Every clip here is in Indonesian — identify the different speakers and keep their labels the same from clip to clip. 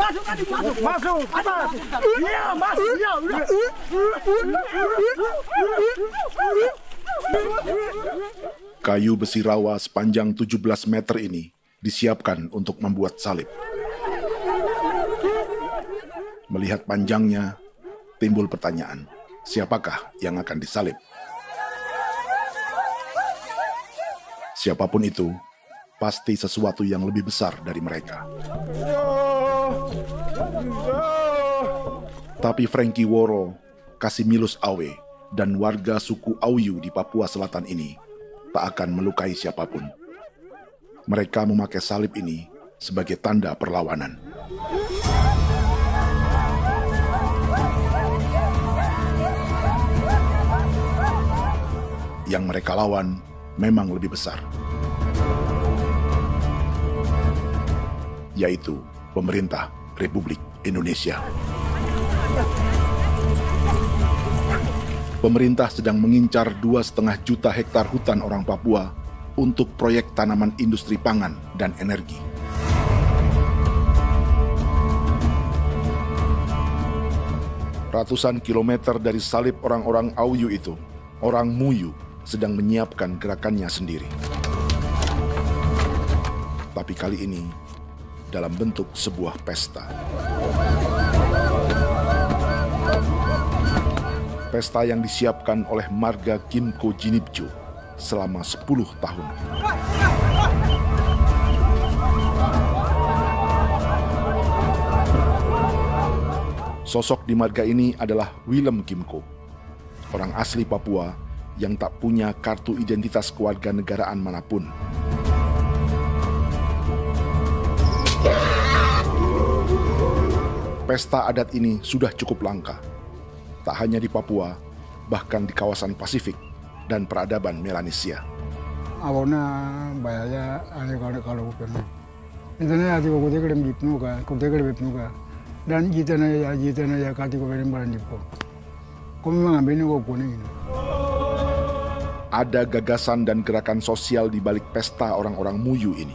Speaker 1: Masuk. Iya, masuk. Iya, udah.
Speaker 2: Kayu besi rawa sepanjang 17 meter ini disiapkan untuk membuat salib. Melihat panjangnya, timbul pertanyaan, siapakah yang akan disalib? Siapapun itu, pasti sesuatu yang lebih besar dari mereka. Tapi Frankie Woro, Casimilus Awe, dan warga suku Auyu di Papua Selatan ini tak akan melukai siapapun. Mereka memakai salib ini sebagai tanda perlawanan. Yang mereka lawan memang lebih besar, yaitu pemerintah Republik Indonesia. Pemerintah sedang mengincar 2,5 juta hektar hutan orang Papua untuk proyek tanaman industri pangan dan energi. Ratusan kilometer dari salib orang-orang Auyu itu, orang Muyu sedang menyiapkan gerakannya sendiri. Tapi kali ini dalam bentuk sebuah pesta. Pesta yang disiapkan oleh marga Kimco Jinibjo selama 10 tahun. Sosok di marga ini adalah Willem Kimco, orang asli Papua yang tak punya kartu identitas kewarganegaraan manapun. Pesta adat ini sudah cukup langka. Tak hanya di Papua, bahkan di kawasan Pasifik dan peradaban Melanesia.
Speaker 3: Awalnya bayarnya kalau pernah. Internet ada kode kerem bipnuka, dan jitana ya kati ko berem baran dipo. Kami mengambil ko kuning.
Speaker 2: Ada gagasan dan gerakan sosial di balik pesta orang-orang Muyu ini.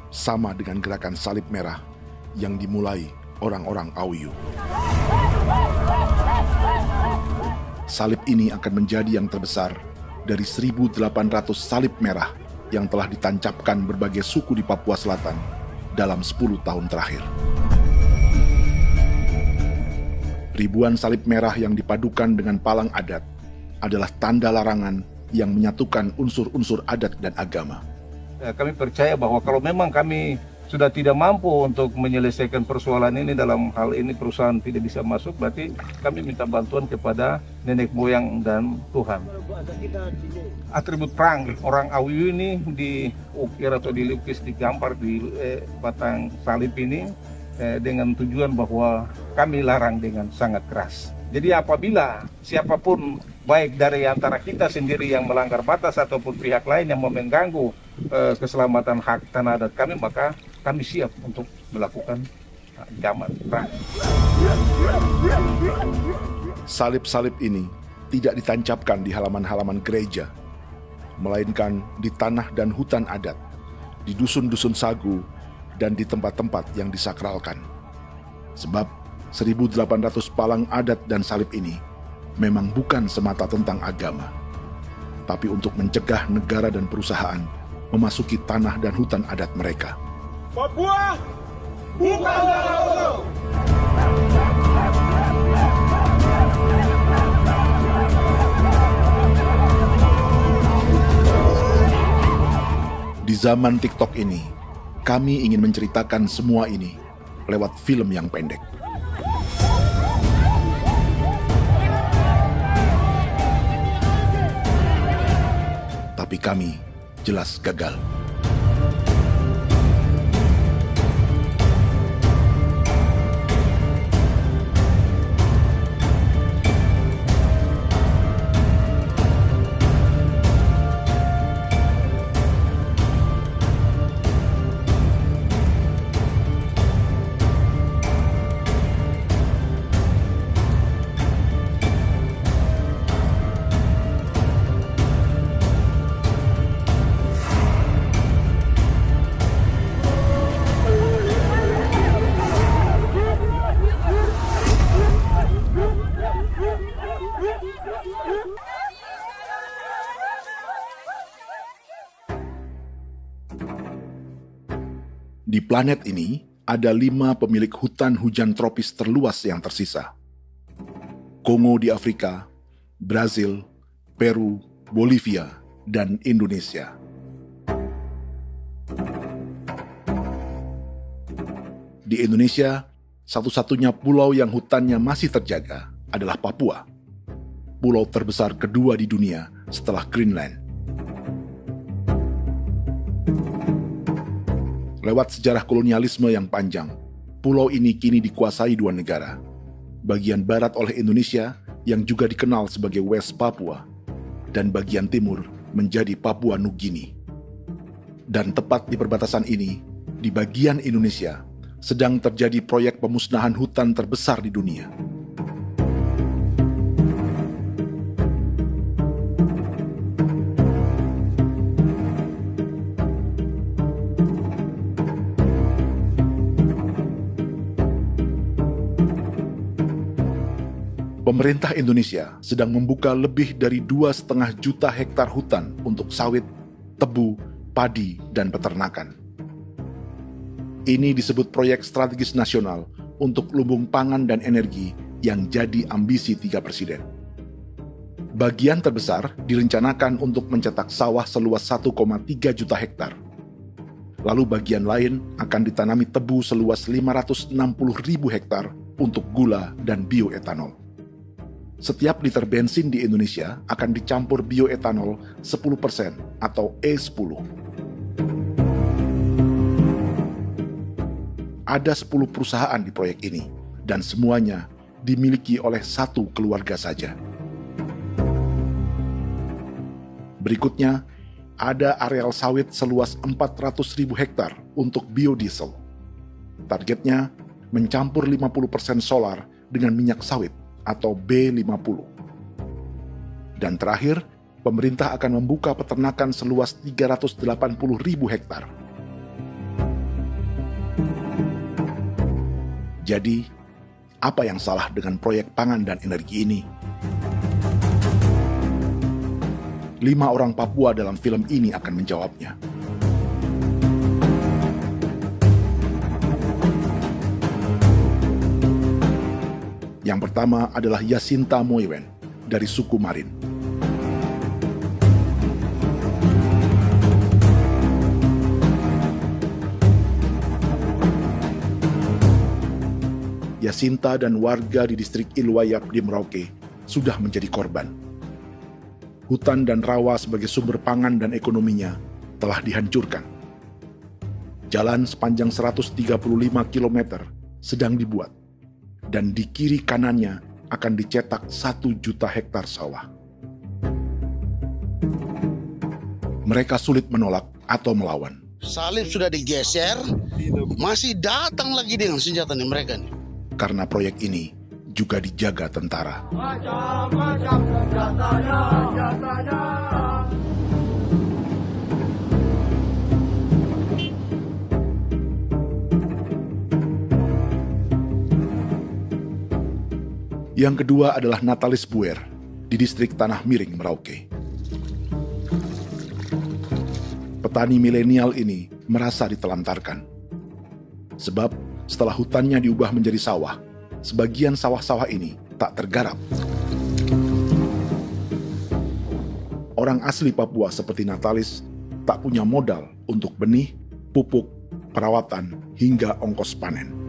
Speaker 2: Sama dengan gerakan salib merah yang dimulai orang-orang Auyu. Salib ini akan menjadi yang terbesar dari 1.800 salib merah yang telah ditancapkan berbagai suku di Papua Selatan dalam 10 tahun terakhir. Ribuan salib merah yang dipadukan dengan palang adat adalah tanda larangan yang menyatukan unsur-unsur adat dan agama.
Speaker 4: Kami percaya bahwa kalau memang kami sudah tidak mampu untuk menyelesaikan persoalan ini, dalam hal ini perusahaan tidak bisa masuk, berarti kami minta bantuan kepada nenek moyang dan Tuhan. Atribut perang orang Auyu ini diukir atau dilukis, digambar di batang salib ini dengan tujuan bahwa kami larang dengan sangat keras. Jadi apabila siapapun baik dari antara kita sendiri yang melanggar batas ataupun pihak lain yang mengganggu keselamatan hak tanah adat kami, maka kami siap untuk melakukan ancaman perang.
Speaker 2: Salib-salib ini tidak ditancapkan di halaman-halaman gereja, melainkan di tanah dan hutan adat, di dusun-dusun sagu, dan di tempat-tempat yang disakralkan. Sebab 1.800 palang adat dan salib ini memang bukan semata tentang agama, tapi untuk mencegah negara dan perusahaan memasuki tanah dan hutan adat mereka.
Speaker 1: Papua bukan negara kosong.
Speaker 2: Di zaman TikTok ini, kami ingin menceritakan semua ini lewat film yang pendek. Tapi kami jelas gagal. Di planet ini, ada 5 pemilik hutan hujan tropis terluas yang tersisa. Kongo di Afrika, Brazil, Peru, Bolivia, dan Indonesia. Di Indonesia, satu-satunya pulau yang hutannya masih terjaga adalah Papua, pulau terbesar kedua di dunia setelah Greenland. Lewat sejarah kolonialisme yang panjang, pulau ini kini dikuasai 2 negara. Bagian barat oleh Indonesia yang juga dikenal sebagai West Papua, dan bagian timur menjadi Papua Nugini. Dan tepat di perbatasan ini, di bagian Indonesia, sedang terjadi proyek pemusnahan hutan terbesar di dunia. Pemerintah Indonesia sedang membuka lebih dari 2,5 juta hektar hutan untuk sawit, tebu, padi, dan peternakan. Ini disebut proyek strategis nasional untuk lumbung pangan dan energi yang jadi ambisi 3 presiden. Bagian terbesar direncanakan untuk mencetak sawah seluas 1,3 juta hektar. Lalu bagian lain akan ditanami tebu seluas 560.000 hektar untuk gula dan bioetanol. Setiap liter bensin di Indonesia akan dicampur bioetanol 10% atau E10. Ada 10 perusahaan di proyek ini, dan semuanya dimiliki oleh 1 keluarga saja. Berikutnya, ada areal sawit seluas 400.000 hektar untuk biodiesel. Targetnya mencampur 50% solar dengan minyak sawit atau B50. Dan terakhir, pemerintah akan membuka peternakan seluas 380.000 hektar. Jadi, apa yang salah dengan proyek pangan dan energi ini? 5 orang Papua dalam film ini akan menjawabnya. Yang pertama adalah Yasinta Moiwen dari suku Marin. Yasinta dan warga di distrik Ilwayap di Merauke sudah menjadi korban. Hutan dan rawa sebagai sumber pangan dan ekonominya telah dihancurkan. Jalan sepanjang 135 km sedang dibuat, dan di kiri kanannya akan dicetak 1 juta hektar sawah. Mereka sulit menolak atau melawan.
Speaker 5: Salib sudah digeser, masih datang lagi dengan senjata mereka nih.
Speaker 2: Karena proyek ini juga dijaga tentara.
Speaker 1: Macam-macam senjatanya.
Speaker 2: Yang kedua adalah Natalis Buer di distrik Tanah Miring, Merauke. Petani milenial ini merasa ditelantarkan. Sebab setelah hutannya diubah menjadi sawah, sebagian sawah-sawah ini tak tergarap. Orang asli Papua seperti Natalis tak punya modal untuk benih, pupuk, perawatan, hingga ongkos panen.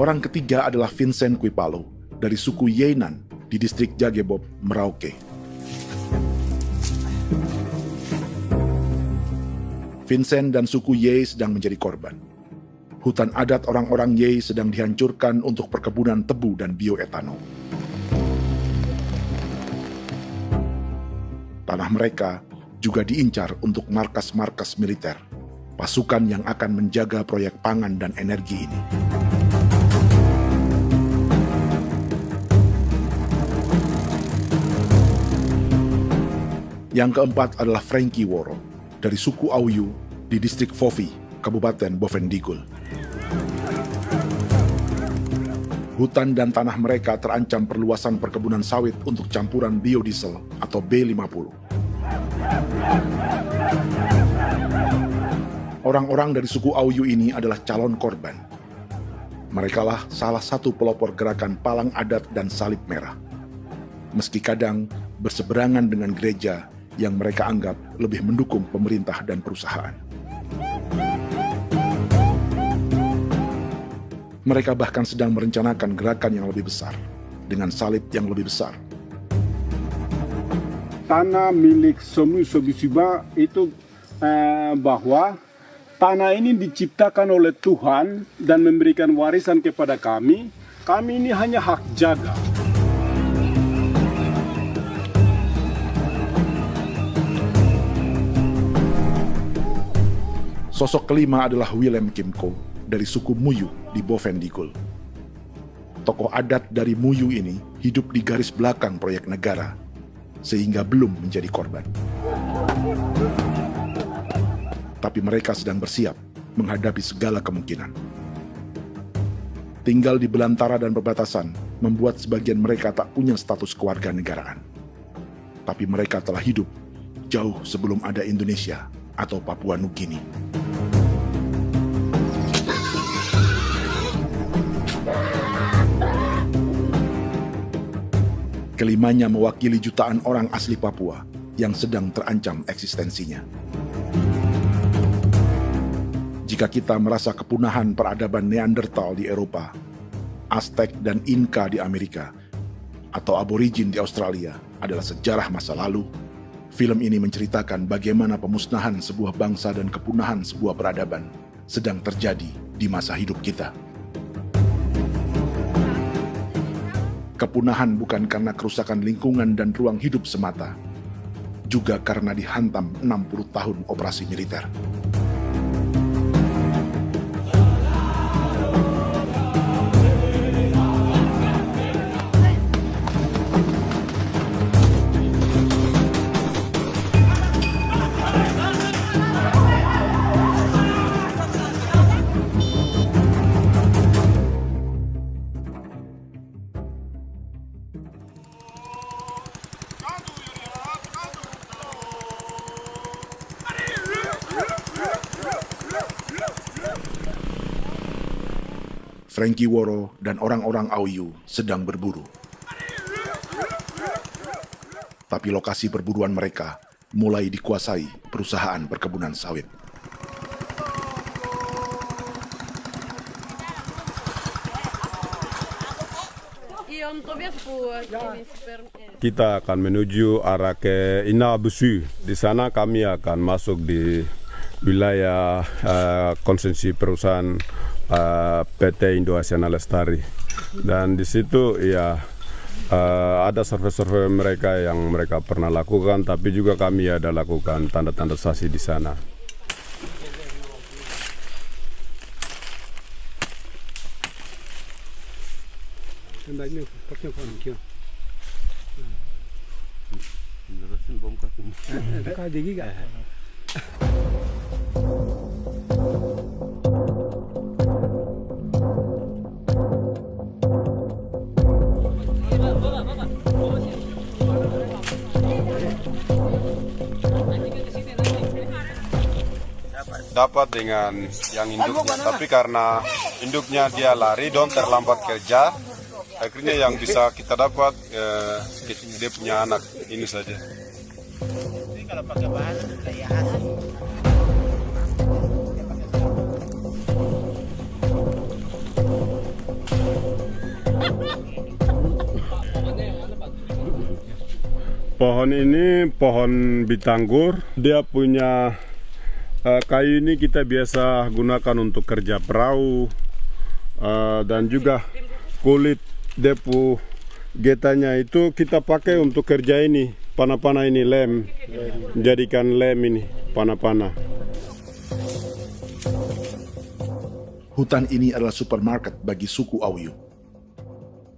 Speaker 2: Orang ketiga adalah Vincent Kuipalo dari suku Yenan di distrik Jagebob, Merauke. Vincent dan suku Ye sedang menjadi korban. Hutan adat orang-orang Ye sedang dihancurkan untuk perkebunan tebu dan bioetanol. Tanah mereka juga diincar untuk markas-markas militer, pasukan yang akan menjaga proyek pangan dan energi ini. Yang keempat adalah Frankie Woro dari suku Auyu di distrik Fofi, Kabupaten Bovendigul. Hutan dan tanah mereka terancam perluasan perkebunan sawit untuk campuran biodiesel atau B50. Orang-orang dari suku Auyu ini adalah calon korban. Merekalah salah satu pelopor gerakan Palang Adat dan Salib Merah. Meski kadang berseberangan dengan gereja yang mereka anggap lebih mendukung pemerintah dan perusahaan. Mereka bahkan sedang merencanakan gerakan yang lebih besar, dengan salib yang lebih besar.
Speaker 6: Tanah milik Somu Sobisiba itu bahwa tanah ini diciptakan oleh Tuhan dan memberikan warisan kepada kami. Kami ini hanya hak jaga.
Speaker 2: Sosok kelima adalah Willem Kimco dari suku Muyu di Bovendigul. Tokoh adat dari Muyu ini hidup di garis belakang proyek negara, sehingga belum menjadi korban. Tapi mereka sedang bersiap menghadapi segala kemungkinan. Tinggal di belantara dan perbatasan membuat sebagian mereka tak punya status kewarganegaraan. Tapi mereka telah hidup jauh sebelum ada Indonesia atau Papua Nugini. Kelimanya mewakili jutaan orang asli Papua yang sedang terancam eksistensinya. Jika kita merasa kepunahan peradaban Neanderthal di Eropa, Aztec dan Inca di Amerika, atau aborigin di Australia adalah sejarah masa lalu, film ini menceritakan bagaimana pemusnahan sebuah bangsa dan kepunahan sebuah peradaban sedang terjadi di masa hidup kita. Kepunahan bukan karena kerusakan lingkungan dan ruang hidup semata, juga karena dihantam 60 tahun operasi militer. Frankie Woro dan orang-orang Auyu sedang berburu. Tapi lokasi perburuan mereka mulai dikuasai perusahaan perkebunan sawit.
Speaker 7: Kita akan menuju arah ke Inabusu. Di sana kami akan masuk di wilayah konsesi perusahaan PT Indo Asiana Lestari, dan di situ ya ada survei-survei mereka yang mereka pernah lakukan, tapi juga kami ada lakukan tanda-tanda saksi di sana. Dapat dengan yang induknya, tapi karena induknya dia lari dan terlambat kerja, akhirnya yang bisa kita dapat dia punya anak ini saja.
Speaker 8: Jadi kalau pakai bahan kayak hasil.
Speaker 7: Pohon ini pohon bitanggur, dia punya kayu ini kita biasa gunakan untuk kerja perahu, dan juga kulit depu getanya itu kita pakai untuk kerja ini, panah-panah ini lem, jadikan lem ini, panah-panah.
Speaker 2: Hutan ini adalah supermarket bagi suku Auyu.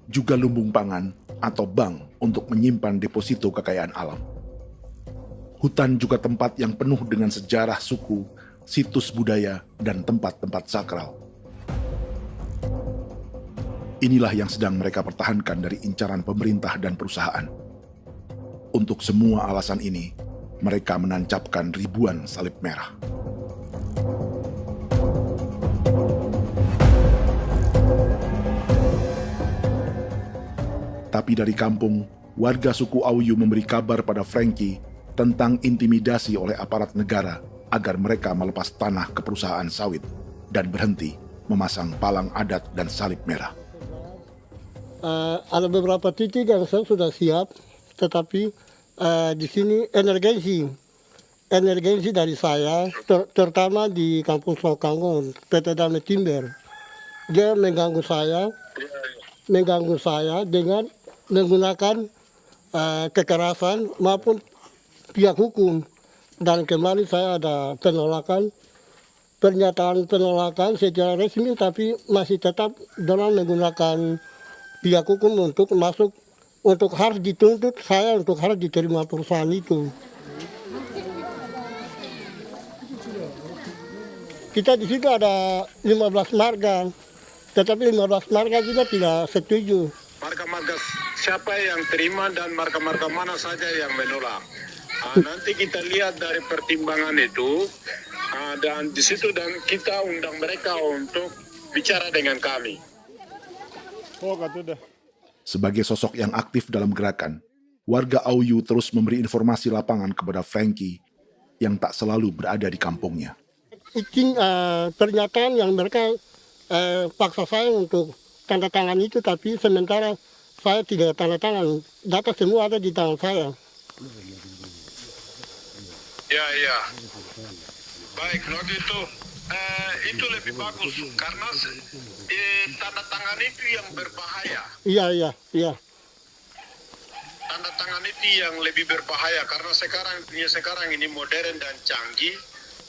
Speaker 2: Juga lumbung pangan atau bank untuk menyimpan deposito kekayaan alam. Hutan juga tempat yang penuh dengan sejarah suku, situs budaya, dan tempat-tempat sakral. Inilah yang sedang mereka pertahankan dari incaran pemerintah dan perusahaan. Untuk semua alasan ini, mereka menancapkan ribuan salib merah. Tapi dari kampung, warga suku Auyu memberi kabar pada Frankie tentang intimidasi oleh aparat negara agar mereka melepas tanah ke perusahaan sawit dan berhenti memasang palang adat dan salib merah.
Speaker 9: Ada beberapa titik yang saya sudah siap, tetapi di sini emergensi dari saya, terutama di Kampung Sokangon, PT Damai Timber. Dia mengganggu saya dengan menggunakan kekerasan maupun pihak hukum. Dan kemarin saya ada pernyataan penolakan secara resmi, tapi masih tetap dengan menggunakan pihak hukum untuk masuk, untuk harus dituntut saya untuk harus diterima perusahaan itu. Kita di situ ada 15 marga, tetapi 15 marga juga tidak setuju.
Speaker 10: Marga-marga siapa yang terima dan marga-marga mana saja yang menolak. Nanti kita lihat dari pertimbangan itu, dan di situ dan kita undang mereka untuk bicara dengan kami.
Speaker 2: Sebagai sosok yang aktif dalam gerakan, warga Auyu terus memberi informasi lapangan kepada Frankie yang tak selalu berada di kampungnya.
Speaker 9: Izin pernyataan yang mereka paksa saya untuk tanda tangan itu, tapi sementara saya tidak tanda tangan. Data semua ada di tangan saya.
Speaker 10: Ya. Baik, kalau gitu itu lebih bagus karena tanda tangan itu yang berbahaya.
Speaker 9: Iya.
Speaker 10: Tanda tangan itu yang lebih berbahaya karena sekarang ini modern dan canggih,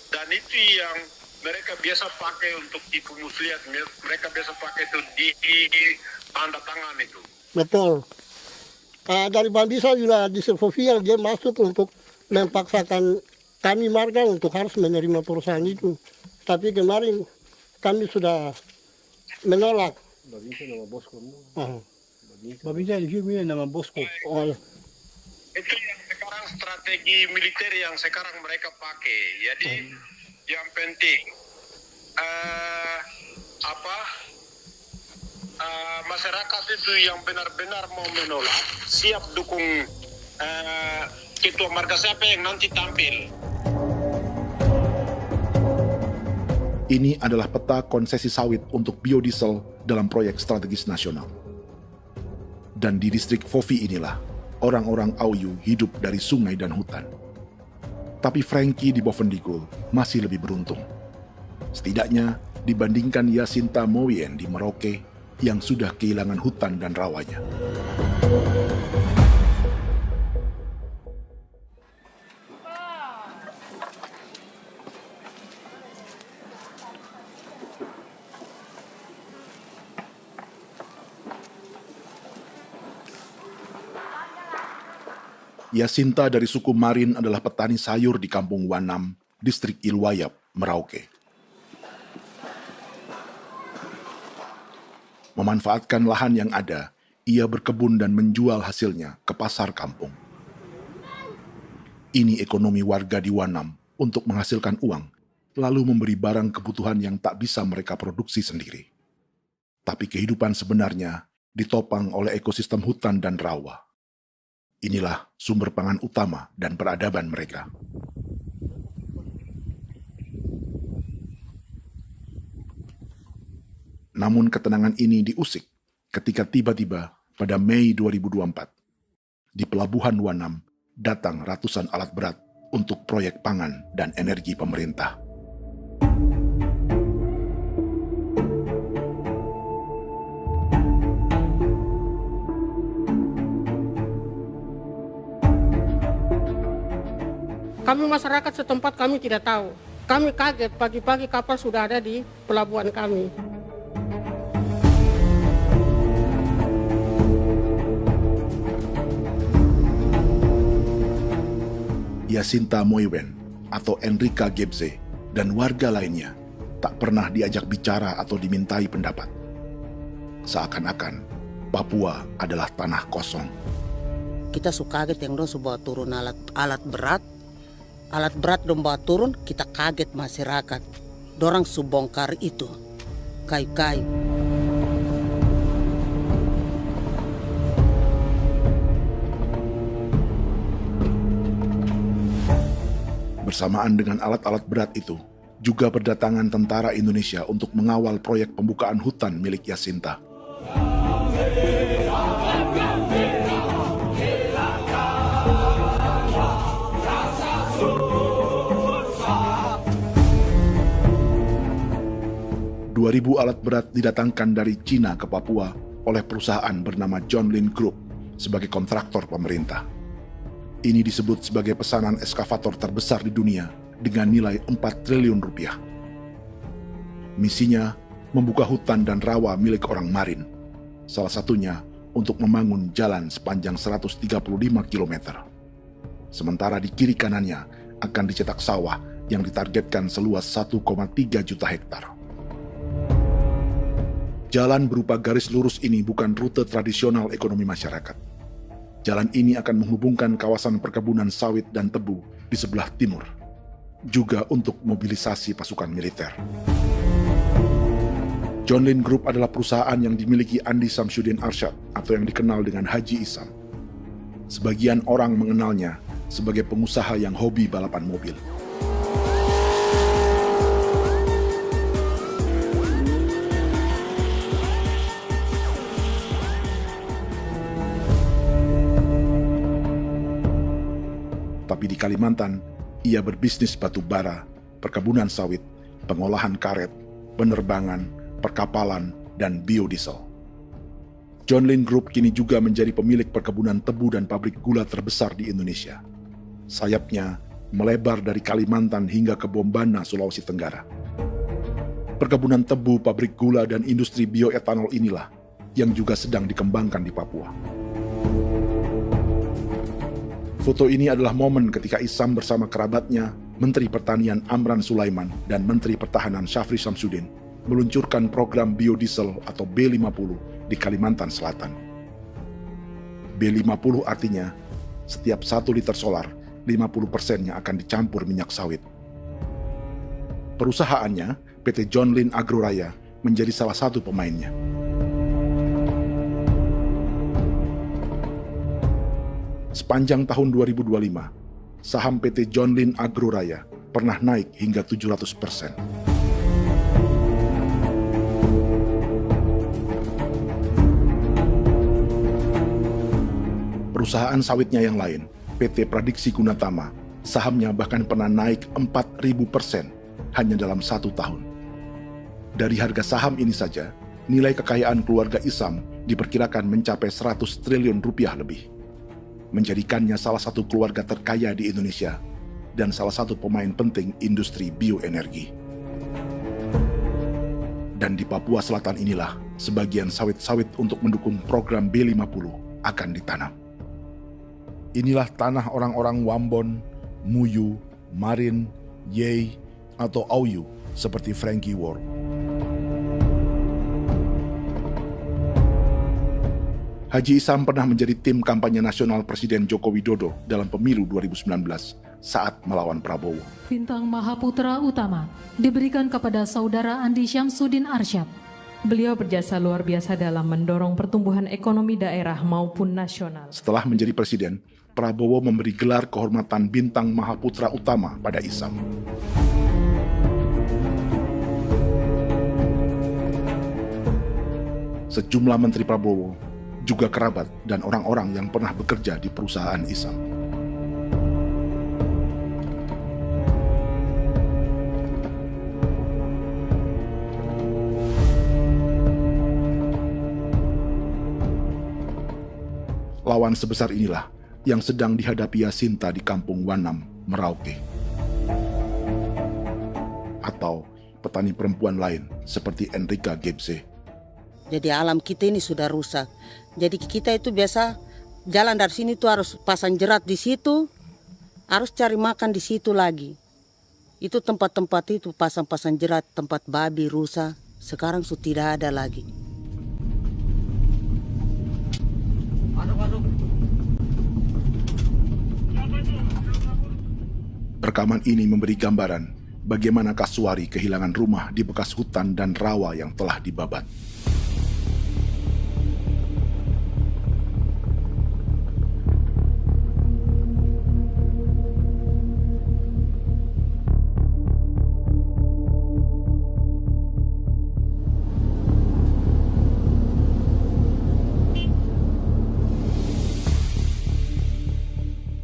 Speaker 10: dan itu yang mereka biasa pakai untuk tipu muslihat. Mereka biasa pakai itu di tanda tangan itu.
Speaker 9: Betul. Dari Bambisa juga di Sofia dia masuk untuk memaksakan kami marga untuk harus menerima perusahaan itu. Tapi kemarin kami sudah menolak.
Speaker 10: Babinsa nama Bosco.
Speaker 3: Babinsa di sini nama Bosco.
Speaker 10: Itu yang sekarang strategi militer yang sekarang mereka pakai. Jadi yang penting masyarakat itu yang benar-benar mau menolak siap dukung ketua marga siapa yang nanti tampil.
Speaker 2: Ini adalah peta konsesi sawit untuk biodiesel dalam proyek strategis nasional. Dan di distrik Fofi inilah, orang-orang Auyu hidup dari sungai dan hutan. Tapi Frankie di Bovendigul masih lebih beruntung. Setidaknya dibandingkan Yasinta Moyen di Merauke yang sudah kehilangan hutan dan rawanya. Yasinta dari suku Marin adalah petani sayur di Kampung Wanam, distrik Ilwayap, Merauke. Memanfaatkan lahan yang ada, ia berkebun dan menjual hasilnya ke pasar kampung. Ini ekonomi warga di Wanam untuk menghasilkan uang, lalu memberi barang kebutuhan yang tak bisa mereka produksi sendiri. Tapi kehidupan sebenarnya ditopang oleh ekosistem hutan dan rawa. Inilah sumber pangan utama dan peradaban mereka. Namun ketenangan ini diusik ketika tiba-tiba pada Mei 2024, di Pelabuhan Wanam datang ratusan alat berat untuk proyek pangan dan energi pemerintah.
Speaker 9: Kami masyarakat setempat kami tidak tahu. Kami kaget pagi-pagi kapal sudah ada di pelabuhan kami.
Speaker 2: Yasinta Moywen atau Enrika Gebze dan warga lainnya tak pernah diajak bicara atau dimintai pendapat. Seakan-akan Papua adalah tanah kosong.
Speaker 11: Kita suka kaget yang dong bawa turun alat berat dong bawa turun, kita kaget masyarakat. Dorang subongkar itu kayu-kayu.
Speaker 2: Bersamaan dengan alat-alat berat itu, juga berdatangan tentara Indonesia untuk mengawal proyek pembukaan hutan milik Jacinta. Ribu alat berat didatangkan dari Cina ke Papua oleh perusahaan bernama John Lin Group sebagai kontraktor pemerintah. Ini disebut sebagai pesanan eskavator terbesar di dunia dengan nilai 4 triliun rupiah. Misinya membuka hutan dan rawa milik orang Marin, salah satunya untuk membangun jalan sepanjang 135 km. Sementara di kiri kanannya akan dicetak sawah yang ditargetkan seluas 1,3 juta hektar. Jalan berupa garis lurus ini bukan rute tradisional ekonomi masyarakat. Jalan ini akan menghubungkan kawasan perkebunan sawit dan tebu di sebelah timur, juga untuk mobilisasi pasukan militer. John Lin Group adalah perusahaan yang dimiliki Andi Samsudin Arsyad atau yang dikenal dengan Haji Isam. Sebagian orang mengenalnya sebagai pengusaha yang hobi balapan mobil. Tapi di Kalimantan, ia berbisnis batu bara, perkebunan sawit, pengolahan karet, penerbangan, perkapalan, dan biodiesel. John Lin Group kini juga menjadi pemilik perkebunan tebu dan pabrik gula terbesar di Indonesia. Sayapnya melebar dari Kalimantan hingga ke Bombana, Sulawesi Tenggara. Perkebunan tebu, pabrik gula, dan industri bioetanol inilah yang juga sedang dikembangkan di Papua. Foto ini adalah momen ketika Isam bersama kerabatnya, Menteri Pertanian Amran Sulaiman dan Menteri Pertahanan Syafri Samsudin meluncurkan program biodiesel atau B50 di Kalimantan Selatan. B50 artinya setiap 1 liter solar, 50%-nya akan dicampur minyak sawit. Perusahaannya, PT John Lin Agroraya, menjadi salah satu pemainnya. Sepanjang tahun 2025, saham PT John Lin Agroraya pernah naik hingga 700%. Perusahaan sawitnya yang lain, PT Pradiksi Gunatama, sahamnya bahkan pernah naik 4.000% hanya dalam 1 tahun. Dari harga saham ini saja, nilai kekayaan keluarga Isam diperkirakan mencapai 100 triliun rupiah lebih, menjadikannya salah satu keluarga terkaya di Indonesia dan salah satu pemain penting industri bioenergi. Dan di Papua Selatan inilah sebagian sawit-sawit untuk mendukung program B50 akan ditanam. Inilah tanah orang-orang Wambon, Muyu, Marin, Yei, atau Auyu seperti Frankie Ward. Haji Isam pernah menjadi tim kampanye nasional Presiden Joko Widodo dalam pemilu 2019 saat melawan Prabowo.
Speaker 12: Bintang Mahaputra Utama diberikan kepada Saudara Andi Syamsuddin Arsyad. Beliau berjasa luar biasa dalam mendorong pertumbuhan ekonomi daerah maupun nasional.
Speaker 2: Setelah menjadi presiden, Prabowo memberi gelar kehormatan Bintang Mahaputra Utama pada Isam. Sejumlah menteri Prabowo, juga kerabat dan orang-orang yang pernah bekerja di perusahaan Isam. Lawan sebesar inilah yang sedang dihadapi Jacinta di kampung Wanam, Merauke. Atau petani perempuan lain seperti Enrika Gebse.
Speaker 11: Jadi alam kita ini sudah rusak. Jadi kita itu biasa jalan dari sini tuh harus pasang jerat di situ, harus cari makan di situ lagi. Itu tempat-tempat itu pasang-pasang jerat, tempat babi, rusa, sekarang sudah tidak ada lagi.
Speaker 2: Rekaman ini memberi gambaran bagaimana Kasuari kehilangan rumah di bekas hutan dan rawa yang telah dibabat.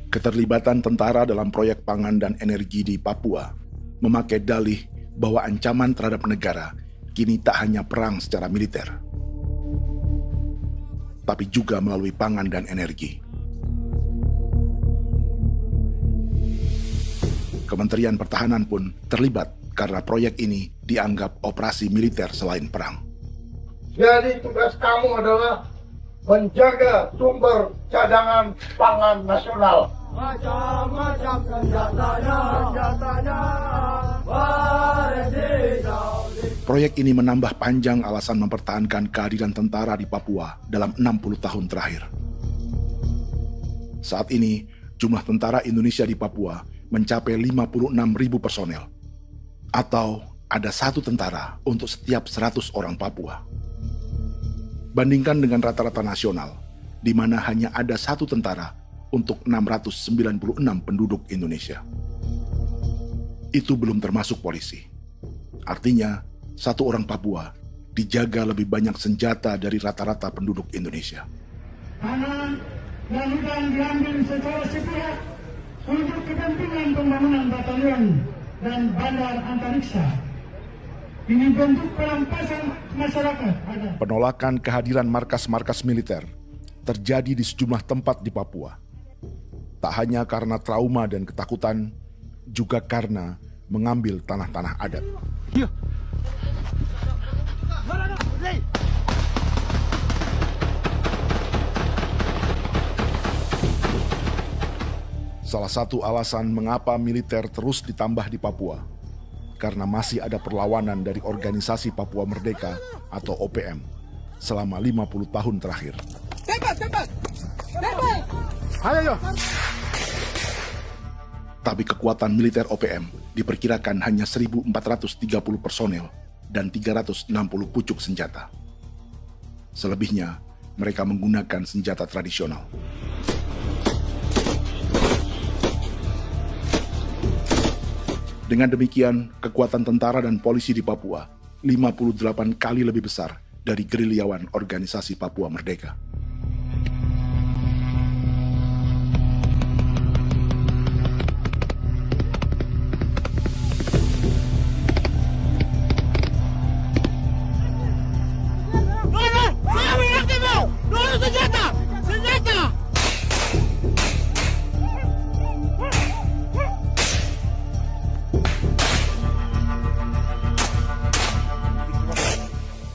Speaker 2: Keterlibatan tentara dalam proyek pangan dan energi di Papua memakai dalih bahwa ancaman terhadap negara kini tak hanya perang secara militer, tapi juga melalui pangan dan energi. Kementerian Pertahanan pun terlibat karena proyek ini dianggap operasi militer selain perang.
Speaker 1: Jadi tugas kamu adalah menjaga sumber cadangan pangan nasional. Macam-macam senjatanya,
Speaker 2: Proyek ini menambah panjang alasan mempertahankan kehadiran tentara di Papua dalam 60 tahun terakhir. Saat ini, jumlah tentara Indonesia di Papua mencapai 56.000 personel, atau ada 1 tentara untuk setiap 100 orang Papua. Bandingkan dengan rata-rata nasional, di mana hanya ada 1 tentara untuk 696 penduduk Indonesia. Itu belum termasuk polisi. Artinya, 1 orang Papua dijaga lebih banyak senjata dari rata-rata penduduk Indonesia.
Speaker 3: Tanah dan hutan diambil secara sepihak untuk kepentingan pembangunan batalion dan bandar antariksa. Ini bentuk perampasan masyarakat.
Speaker 2: Penolakan kehadiran markas-markas militer terjadi di sejumlah tempat di Papua. Tak hanya karena trauma dan ketakutan, juga karena mengambil tanah-tanah adat. Salah satu alasan mengapa militer terus ditambah di Papua, karena masih ada perlawanan dari Organisasi Papua Merdeka atau OPM selama 50 tahun terakhir. Ayo. Tapi kekuatan militer OPM diperkirakan hanya 1.430 personel dan 360 pucuk senjata. Selebihnya, mereka menggunakan senjata tradisional. Dengan demikian, kekuatan tentara dan polisi di Papua 58 kali lebih besar dari gerilyawan Organisasi Papua Merdeka.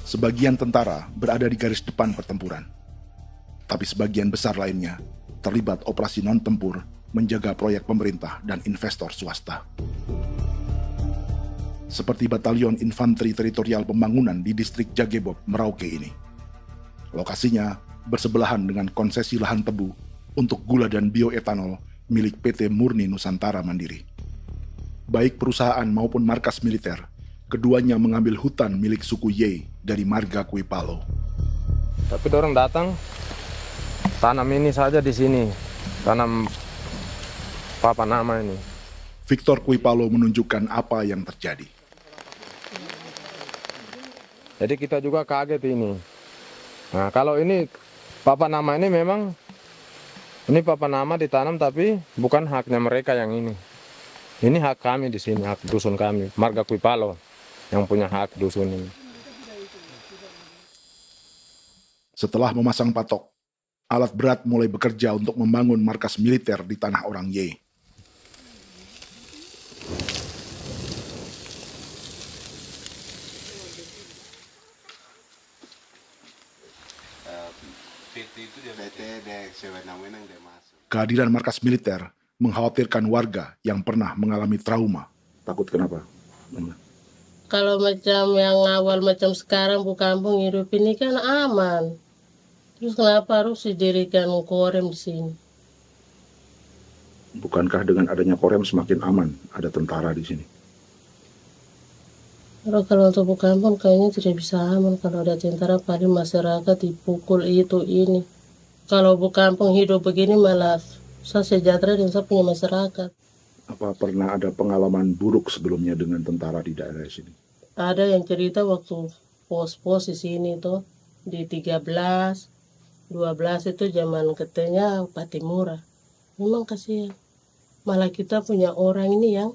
Speaker 2: Sebagian tentara berada di garis depan pertempuran, tapi sebagian besar lainnya terlibat operasi non-tempur menjaga proyek pemerintah dan investor swasta. Seperti Batalion Infanteri Teritorial Pembangunan di distrik Jagebob, Merauke ini. Lokasinya bersebelahan dengan konsesi lahan tebu untuk gula dan bioetanol milik PT Murni Nusantara Mandiri. Baik perusahaan maupun markas militer, keduanya mengambil hutan milik suku Ye dari marga Kuipalo.
Speaker 13: Tapi orang datang tanam ini saja di sini, tanam papan nama ini.
Speaker 2: Victor Kuipalo menunjukkan apa yang terjadi.
Speaker 13: Jadi kita juga kaget ini. Nah, kalau ini papan nama ini memang ini papan nama ditanam tapi bukan haknya mereka yang ini. Ini hak kami di sini, hak dusun kami, marga Kuipalo yang punya hak dusun ini.
Speaker 2: Setelah memasang patok, alat berat mulai bekerja untuk membangun markas militer di tanah orang Ye. Kehadiran markas militer mengkhawatirkan warga yang pernah mengalami trauma. Takut kenapa?
Speaker 14: Kalau macam yang awal macam sekarang bu kampung hidup ini kan aman. Terus kenapa harus didirikan korem di sini?
Speaker 2: Bukankah dengan adanya Korem semakin aman ada tentara di sini?
Speaker 14: Kalau untuk kampung kayaknya tidak bisa aman kalau ada tentara, paling masyarakat dipukul itu ini. Kalau kampung hidup begini malah saya sejahtera dan saya punya masyarakat.
Speaker 2: Apa pernah ada pengalaman buruk sebelumnya dengan tentara di daerah sini?
Speaker 14: Ada yang cerita waktu pos-pos di sini tuh di 13, 12 itu zaman katanya Patimura. Memang kasihan. Malah kita punya orang ini yang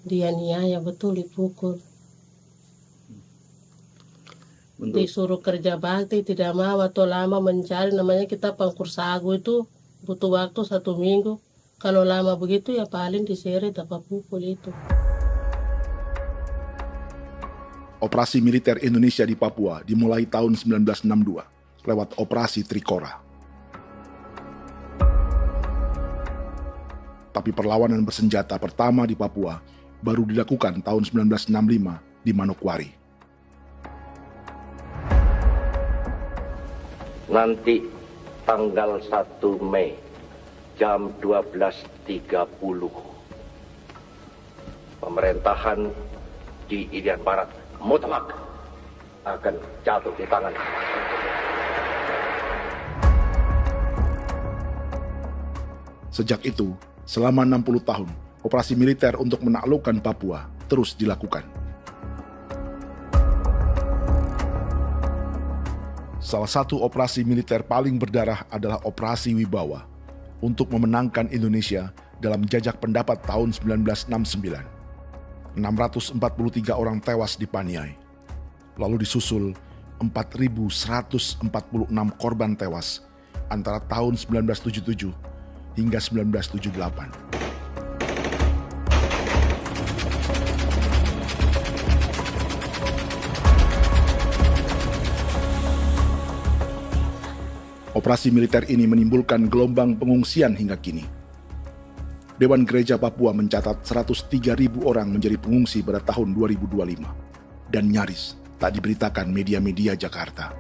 Speaker 14: dianiaya betul, dipukul. Disuruh kerja bakti tidak mau atau lama mencari, namanya kita pangkur sagu itu butuh waktu 1 minggu. Kalau lama begitu ya paling diseret dapat pukul itu.
Speaker 2: Operasi militer Indonesia di Papua dimulai tahun 1962 lewat Operasi Trikora. Tapi perlawanan bersenjata pertama di Papua baru dilakukan tahun 1965 di Manokwari.
Speaker 15: Nanti tanggal 1 Mei jam 12.30 pemerintahan di Irian Barat mutlak akan jatuh di tangan.
Speaker 2: Sejak itu, selama 60 tahun, operasi militer untuk menaklukkan Papua terus dilakukan. Salah satu operasi militer paling berdarah adalah Operasi Wibawa untuk memenangkan Indonesia dalam jajak pendapat tahun 1969. 643 orang tewas di Paniai. Lalu disusul 4.146 korban tewas antara tahun 1977 hingga 1978. Operasi militer ini menimbulkan gelombang pengungsian hingga kini. Dewan Gereja Papua mencatat 103.000 orang menjadi pengungsi pada tahun 2025 dan nyaris tak diberitakan media-media Jakarta.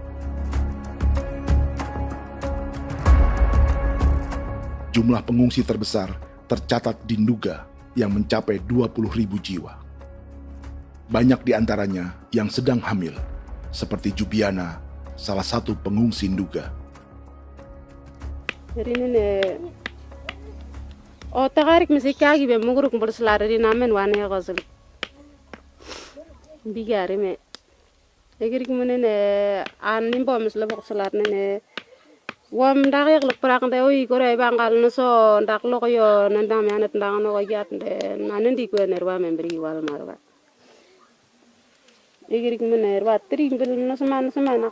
Speaker 2: Jumlah pengungsi terbesar tercatat di Nduga yang mencapai 20.000 jiwa. Banyak di antaranya yang sedang hamil, seperti Jubiana, salah satu pengungsi Nduga.
Speaker 16: O tagarik mesikagi be muguru kumpul selare di namen wane gosel bigare me egirik munene an nimbo mesle bok selare ne wam dak yak lek prak de oi gore bangal no so ndak lo yo nandam yanet ndang no yat de nanen di ko nerwa membri wal marwa egirik munene wa tri bel no semana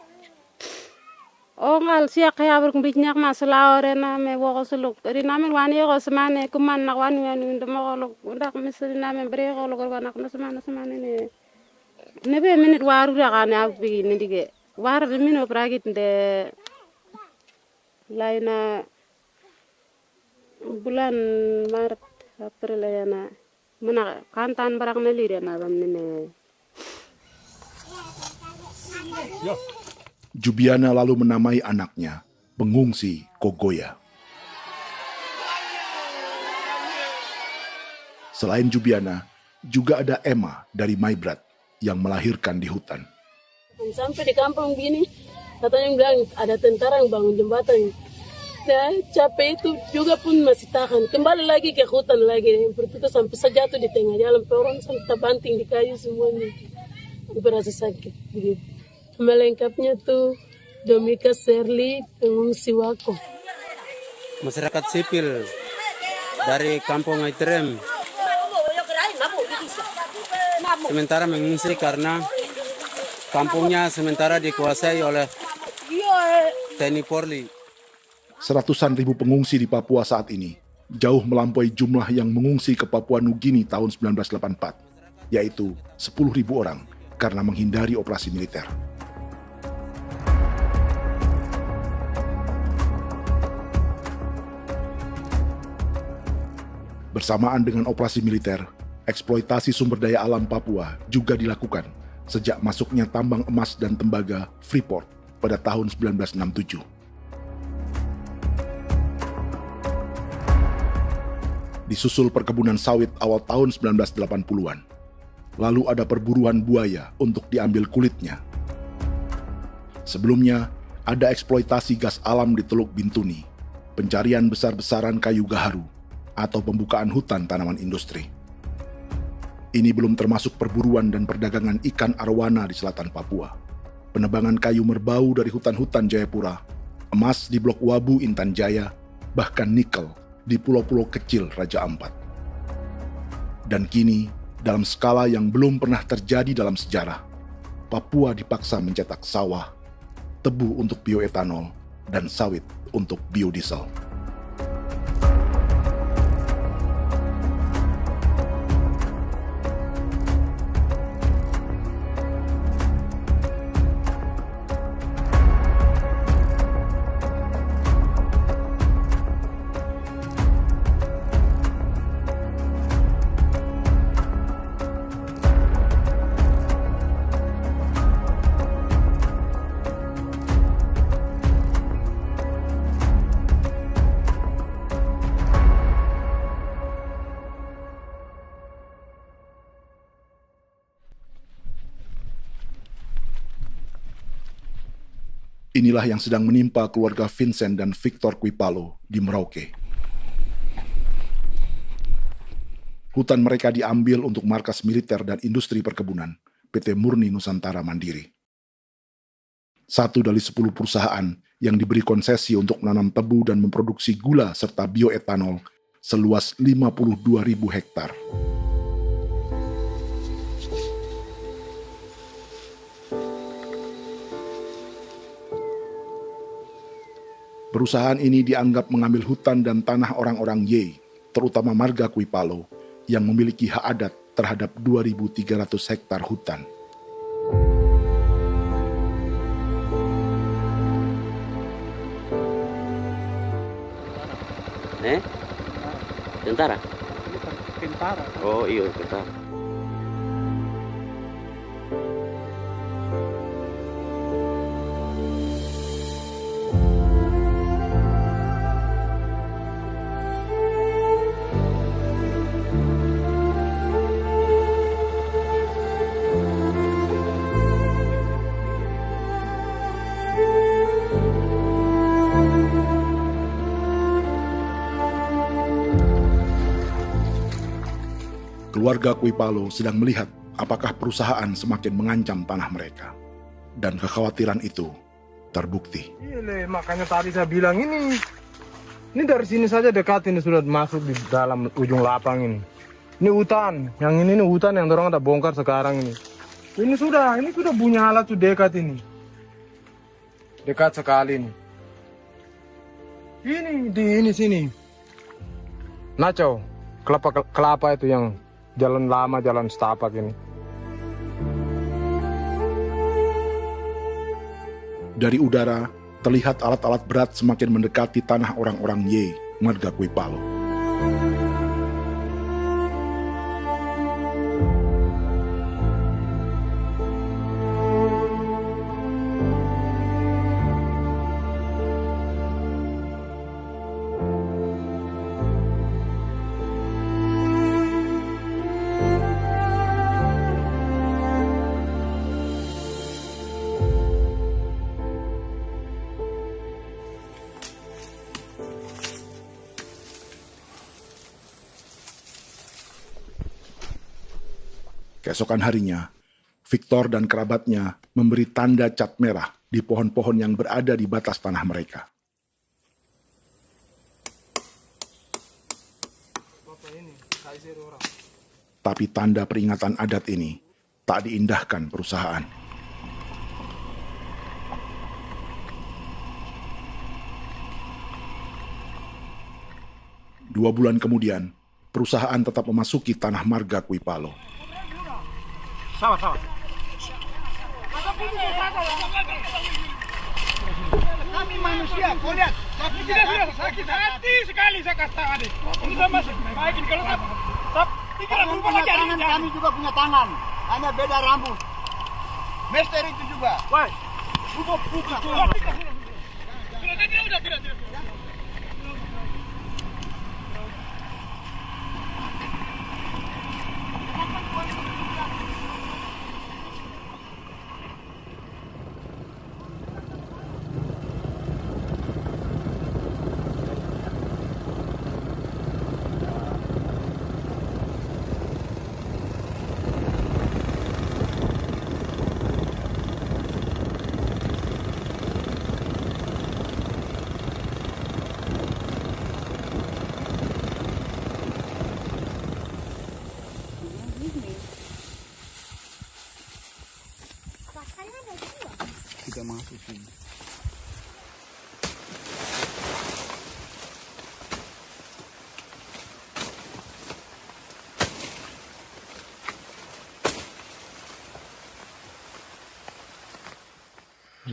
Speaker 16: o ngal siya kaya berkumpit nyak masalah orena me wo suluk ri namen wani ko semane kuman nak wani wani ndemo ko ndak misri namen bre ko lo ko nak no semane ne be minute waru ra kana bi ni dige war be mino pragit de laina bulan Maret April yana mana kantan barak na lire na bam ne
Speaker 2: yo. Jubiana lalu menamai anaknya pengungsi Kogoya. Selain Jubiana, juga ada Emma dari Maibrat yang melahirkan di hutan.
Speaker 17: Sampai di kampung gini, katanya bilang ada tentara yang bangun jembatan. Nah, capek itu juga pun masih tahan. Kembali lagi ke hutan lagi. Seperti itu sampai sejatuh di tengah jalan. Orang sampai terbanting di kayu semuanya. Berasa sakit begitu. Melengkapnya tuh Domika Serli, pengungsi Wako.
Speaker 18: Masyarakat sipil dari kampung Aitrem sementara mengungsi karena kampungnya sementara dikuasai oleh TNI Polri.
Speaker 2: Seratusan ribu pengungsi di Papua saat ini jauh melampaui jumlah yang mengungsi ke Papua Nugini tahun 1984, yaitu 10.000 orang karena menghindari operasi militer. Bersamaan dengan operasi militer, eksploitasi sumber daya alam Papua juga dilakukan sejak masuknya tambang emas dan tembaga Freeport pada tahun 1967. Disusul perkebunan sawit awal tahun 1980-an. Lalu ada perburuan buaya untuk diambil kulitnya. Sebelumnya, ada eksploitasi gas alam di Teluk Bintuni, pencarian besar-besaran kayu gaharu, atau pembukaan hutan tanaman industri. Ini belum termasuk perburuan dan perdagangan ikan arwana di selatan Papua, penebangan kayu merbau dari hutan-hutan Jayapura, emas di Blok Wabu Intan Jaya, bahkan nikel di pulau-pulau kecil Raja Ampat. Dan kini, dalam skala yang belum pernah terjadi dalam sejarah, Papua dipaksa mencetak sawah, tebu untuk bioetanol, dan sawit untuk biodiesel. Inilah yang sedang menimpa keluarga Vincent dan Victor Kuipalo di Merauke. Hutan mereka diambil untuk markas militer dan industri perkebunan, PT Murni Nusantara Mandiri. 1 dari 10 perusahaan yang diberi konsesi untuk menanam tebu dan memproduksi gula serta bioetanol seluas 52.000 hektar. Perusahaan ini dianggap mengambil hutan dan tanah orang-orang Ye, terutama marga Kuipalo, yang memiliki hak adat terhadap 2.300 hektar hutan.
Speaker 19: Tentara?
Speaker 8: Tentara.
Speaker 19: Oh iya, tentara.
Speaker 2: Keluarga Kuipalo sedang melihat apakah perusahaan semakin mengancam tanah mereka. Dan kekhawatiran itu terbukti.
Speaker 13: Iya, makanya tadi saya bilang ini dari sini saja dekat ini sudah masuk di dalam ujung lapang ini. Ini hutan, yang ini hutan yang orang ada bongkar sekarang ini. Ini sudah punya alat sudah dekat ini. Dekat sekali ini. Ini di sini. Nacau, kelapa itu yang jalan lama, jalan setapak ini.
Speaker 2: Dari udara, terlihat alat-alat berat semakin mendekati tanah orang-orang Ye, marga Kuipalo. Keesokan harinya, Victor dan kerabatnya memberi tanda cat merah di pohon-pohon yang berada di batas tanah mereka. Tapi tanda peringatan adat ini tak diindahkan perusahaan. Dua bulan kemudian, perusahaan tetap memasuki tanah marga Kuipalo.
Speaker 8: Sama. Kami manusia, kau lihat. Tapi tidak sakit hati sekali saya katakan tadi. Ini sama baik ini kalau tidak berubah lagi tangan. Kami juga punya tangan, hanya beda rambut. Mister itu juga. Woi, buka. Tidak.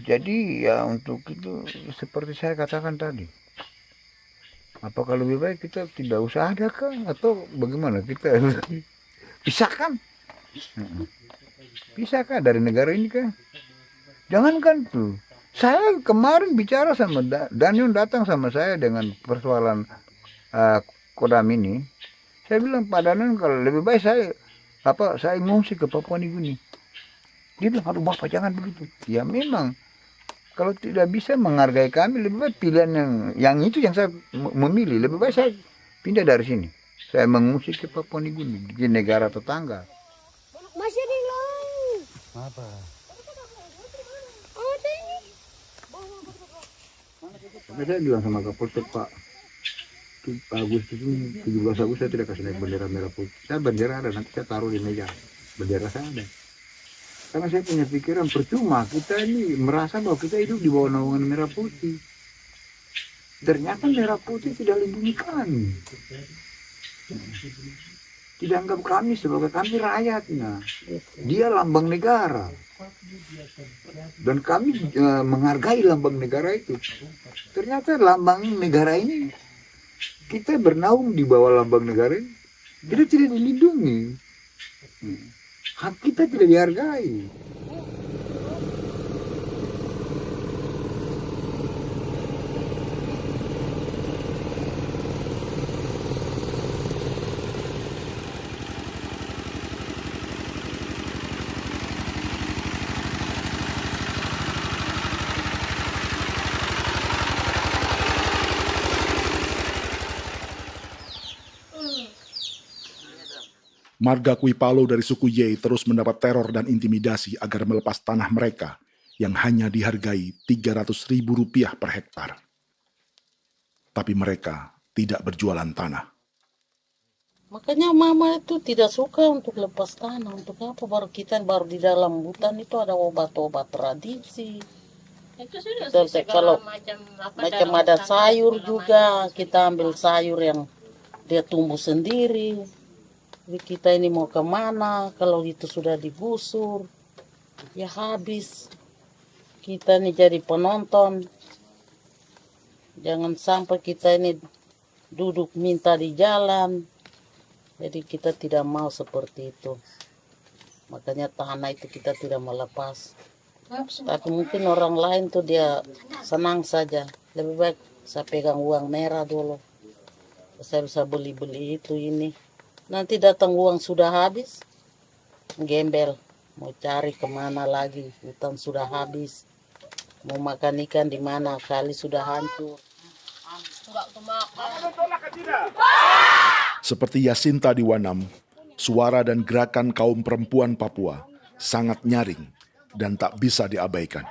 Speaker 19: Jadi ya untuk itu seperti saya katakan tadi, apakah lebih baik kita tidak usah ada kah atau bagaimana, kita pisahkan, pisahkah dari negara ini kah? Jangankan tuh, saya kemarin bicara sama Daniel, datang sama saya dengan persoalan Kodam ini. Saya bilang, Pak Daniel, kalau lebih baik saya ngungsi ke Papua Nugini. Dia bilang, aduh Bapak jangan begitu. Ya memang, kalau tidak bisa menghargai kami, lebih baik pilihan yang itu yang saya memilih. Lebih baik saya pindah dari sini. Saya mengungsi ke Papua Nugini, di negara tetangga.
Speaker 20: Masih di laut.
Speaker 19: Apa? Tapi saya bilang sama Kapolsek, Pak Agustus ini, 17 Agustus saya tidak kasih naik bendera merah putih. Saya bendera ada, nanti saya taruh di meja. Bendera saya ada. Karena saya punya pikiran percuma kita ini merasa bahwa kita hidup di bawah naungan merah putih. Ternyata merah putih tidak lindungi kami. Tidak anggap kami sebagai kami rakyatnya. Dia lambang negara. Dan kami menghargai lambang negara itu. Ternyata lambang negara ini, kita bernaung di bawah lambang negara ini, kita tidak dilindungi. Hak kita tidak dihargai.
Speaker 2: Marga Kuipalo dari suku Ye terus mendapat teror dan intimidasi agar melepas tanah mereka yang hanya dihargai Rp300.000 per hektar. Tapi mereka tidak berjualan tanah.
Speaker 11: Makanya mama itu tidak suka untuk lepas tanah. Untuk apa? Baru di dalam hutan itu ada obat-obat tradisi.
Speaker 14: Itu sudah
Speaker 11: Kalau
Speaker 14: macam
Speaker 11: ada sayur juga, kita ambil sayur yang dia tumbuh sendiri. Jadi kita ini mau kemana, kalau itu sudah digusur, ya habis. Kita ini jadi penonton. Jangan sampai kita ini duduk minta di jalan. Jadi kita tidak mau seperti itu. Makanya tanah itu kita tidak melepas. Tapi mungkin orang lain tuh dia senang saja. Lebih baik saya pegang uang merah dulu. Saya bisa beli-beli itu ini. Nanti datang uang sudah habis, gembel. Mau cari kemana lagi, hutan sudah habis. Mau makan ikan di mana, kali sudah hancur.
Speaker 2: Seperti Yasinta di Wanam, suara dan gerakan kaum perempuan Papua sangat nyaring dan tak bisa diabaikan.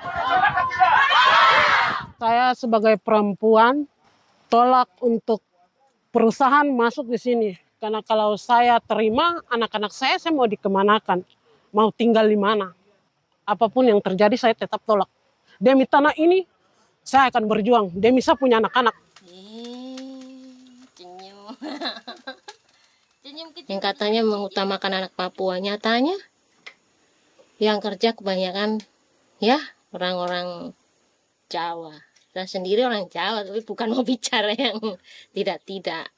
Speaker 21: Saya sebagai perempuan tolak untuk perusahaan masuk di sini. Karena kalau saya terima anak-anak saya mau dikemanakan, mau tinggal di mana. Apapun yang terjadi saya tetap tolak. Demi tanah ini saya akan berjuang, demi saya punya anak-anak.
Speaker 14: Yang katanya mengutamakan anak Papua, nyatanya yang kerja kebanyakan ya orang-orang Jawa. Dan sendiri orang Jawa, tapi bukan mau bicara yang tidak-tidak.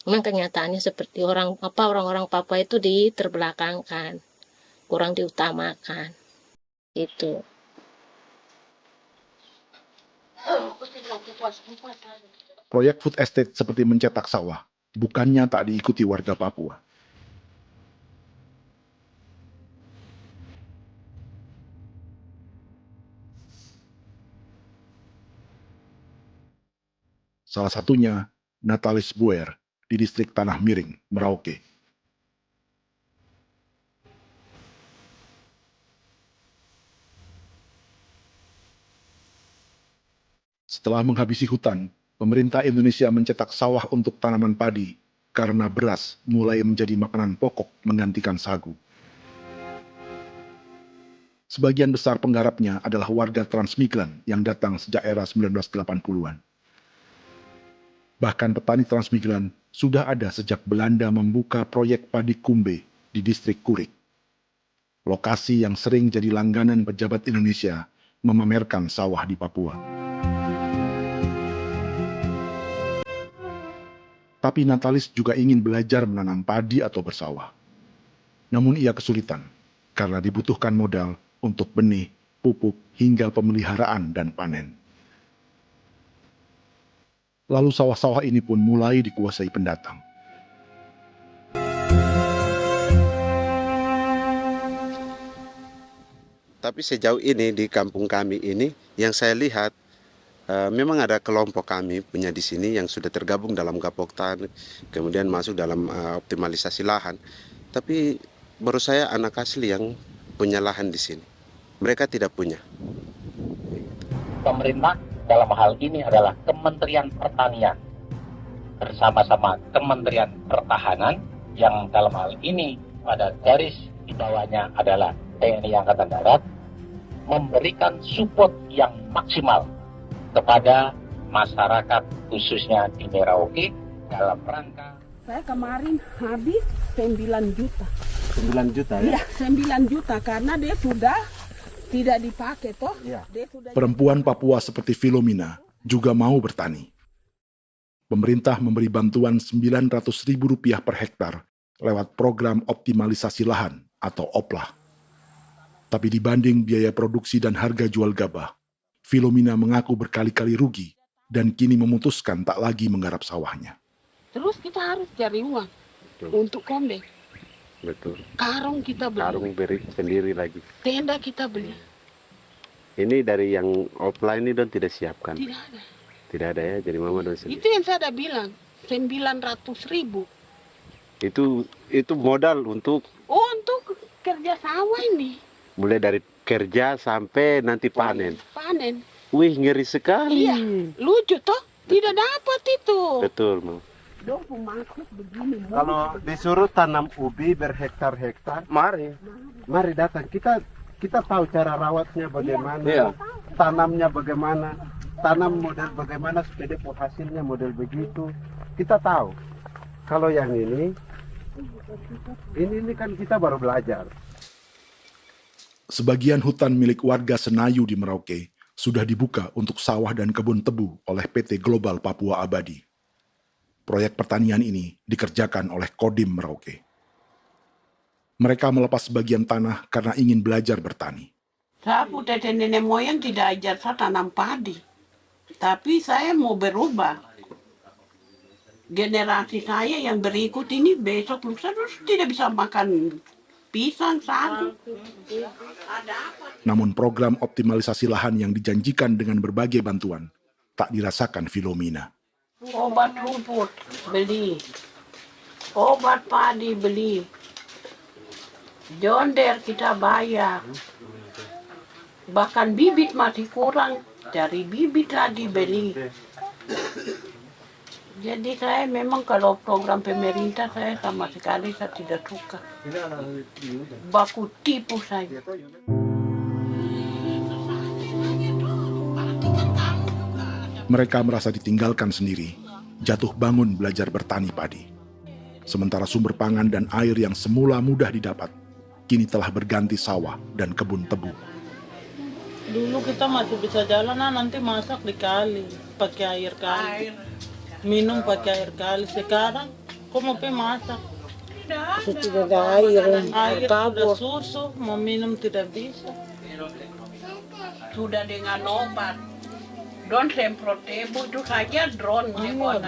Speaker 14: Memang kenyataannya seperti orang-orang Papua itu diterbelakangkan, kurang diutamakan. Itu.
Speaker 2: Proyek food estate seperti mencetak sawah, bukannya tak diikuti warga Papua. Salah satunya Natalis Buer di distrik Tanah Miring, Merauke. Setelah menghabisi hutan, pemerintah Indonesia mencetak sawah untuk tanaman padi karena beras mulai menjadi makanan pokok menggantikan sagu. Sebagian besar penggarapnya adalah warga transmigran yang datang sejak era 1980-an. Bahkan petani transmigran sudah ada sejak Belanda membuka proyek padi kumbe di distrik Kurik. Lokasi yang sering jadi langganan pejabat Indonesia memamerkan sawah di Papua. Tapi Natalis juga ingin belajar menanam padi atau bersawah. Namun ia kesulitan karena dibutuhkan modal untuk benih, pupuk, hingga pemeliharaan dan panen. Lalu sawah-sawah ini pun mulai dikuasai pendatang.
Speaker 4: Tapi sejauh ini di kampung kami ini yang saya lihat memang ada kelompok kami punya di sini yang sudah tergabung dalam Gapoktan, kemudian masuk dalam optimalisasi lahan. Tapi baru saya anak asli yang punya lahan di sini. Mereka tidak punya.
Speaker 22: Pemerintah dalam hal ini adalah Kementerian Pertanian bersama-sama Kementerian Pertahanan yang dalam hal ini pada garis di bawahnya adalah TNI Angkatan Darat memberikan support yang maksimal kepada masyarakat khususnya di Merauke dalam rangka.
Speaker 23: Saya kemarin habis 9 juta.
Speaker 4: 9 juta ya?
Speaker 23: Iya, 9 juta karena dia sudah tidak dipakai toh. Ya.
Speaker 2: Perempuan Papua seperti Filomina juga mau bertani. Pemerintah memberi bantuan Rp900.000 per hektar lewat program optimalisasi lahan atau OPLAH. Tapi dibanding biaya produksi dan harga jual gabah, Filomina mengaku berkali-kali rugi dan kini memutuskan tak lagi menggarap sawahnya.
Speaker 23: Terus kita harus cari uang untuk kombe.
Speaker 4: Betul.
Speaker 23: Karung kita beli.
Speaker 4: Karung beri sendiri lagi.
Speaker 23: Tenda kita beli.
Speaker 4: Ini dari yang offline ini don tidak siapkan.
Speaker 23: Tidak ada.
Speaker 4: Tidak ada ya, jadi mama don sendiri.
Speaker 23: Itu yang saya udah bilang, 900.000.
Speaker 4: Itu modal untuk
Speaker 23: kerja sawah ini.
Speaker 4: Mulai dari kerja sampai nanti panen.
Speaker 23: Panen.
Speaker 4: Wih, ngeri sekali.
Speaker 23: Iya, lucu toh? Tidak dapat itu.
Speaker 4: Betul, Mam. Kalau disuruh tanam ubi berhektar-hektar, mari datang. Kita tahu cara rawatnya bagaimana, iya. Tanamnya bagaimana, tanam model bagaimana supaya hasilnya model begitu. Kita tahu. Kalau yang ini kan kita baru belajar.
Speaker 2: Sebagian hutan milik warga Senayu di Merauke sudah dibuka untuk sawah dan kebun tebu oleh PT Global Papua Abadi. Proyek pertanian ini dikerjakan oleh Kodim Merauke. Mereka melepas sebagian tanah karena ingin belajar bertani.
Speaker 23: Saya punya nenek moyang tidak ajar saya tanam padi. Tapi saya mau berubah. Generasi saya yang berikut ini besok lusa tidak bisa makan pisang, sagu.
Speaker 2: Namun program optimalisasi lahan yang dijanjikan dengan berbagai bantuan tak dirasakan Filomina.
Speaker 23: Obat rumput beli, obat padi beli, jonder kita bayar, bahkan bibit masih kurang, cari bibit lagi beli. Jadi saya memang kalau program pemerintah saya sama sekali saya tidak suka. Baku tipu saya.
Speaker 2: Mereka merasa ditinggalkan sendiri, jatuh bangun belajar bertani padi. Sementara sumber pangan dan air yang semula mudah didapat, kini telah berganti sawah dan kebun tebu.
Speaker 24: Dulu kita masih bisa jalan, nanti masak di kali, pakai air kali. Minum pakai air kali. Sekarang, kok mau masak?
Speaker 23: Tidak ada air.
Speaker 24: Air sudah susu, mau minum tidak bisa.
Speaker 23: Sudah dengan obat. Drone semprot tebu itu saja drone.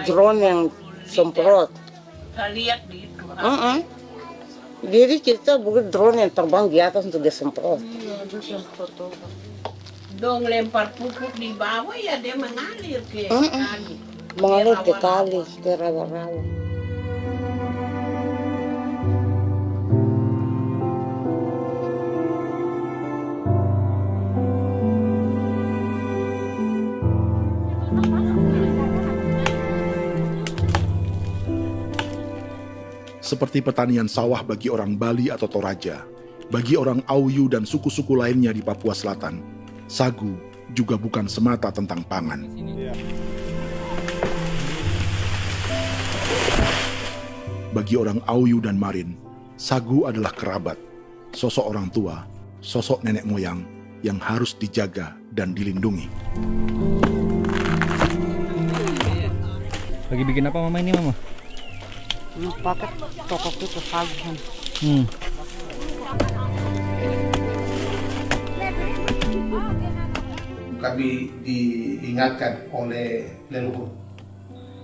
Speaker 21: Drone yang semprot.
Speaker 23: Saya lihat di itu.
Speaker 21: Jadi kita bukan drone yang terbang di atas untuk disemprot.
Speaker 24: Iya, ada semprot obat.
Speaker 23: Dong lempar pupuk di bawah ya dia mengalir ke kali.
Speaker 21: Mengalir ke kali, ke rawa-rawa.
Speaker 2: Seperti pertanian sawah bagi orang Bali atau Toraja, Bagi orang Auyu dan suku-suku lainnya di Papua Selatan, sagu juga bukan semata tentang pangan. Bagi orang Auyu dan Marin, sagu adalah kerabat, sosok orang tua, sosok nenek moyang yang harus dijaga dan dilindungi.
Speaker 5: Lagi bikin apa mama ini mama?
Speaker 11: Pakai toko itu sagu.
Speaker 1: Kami diingatkan oleh leluhur,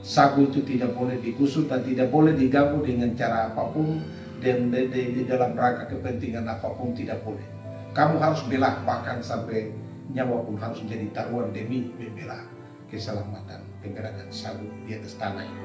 Speaker 1: sagu itu tidak boleh digusur dan tidak boleh diganggu dengan cara apapun, dan di dalam rangka kepentingan apapun tidak boleh. Kamu harus bela, bahkan sampai nyawa pun harus menjadi taruhan demi membela keselamatan penggerakkan sagu di atas tanah ini.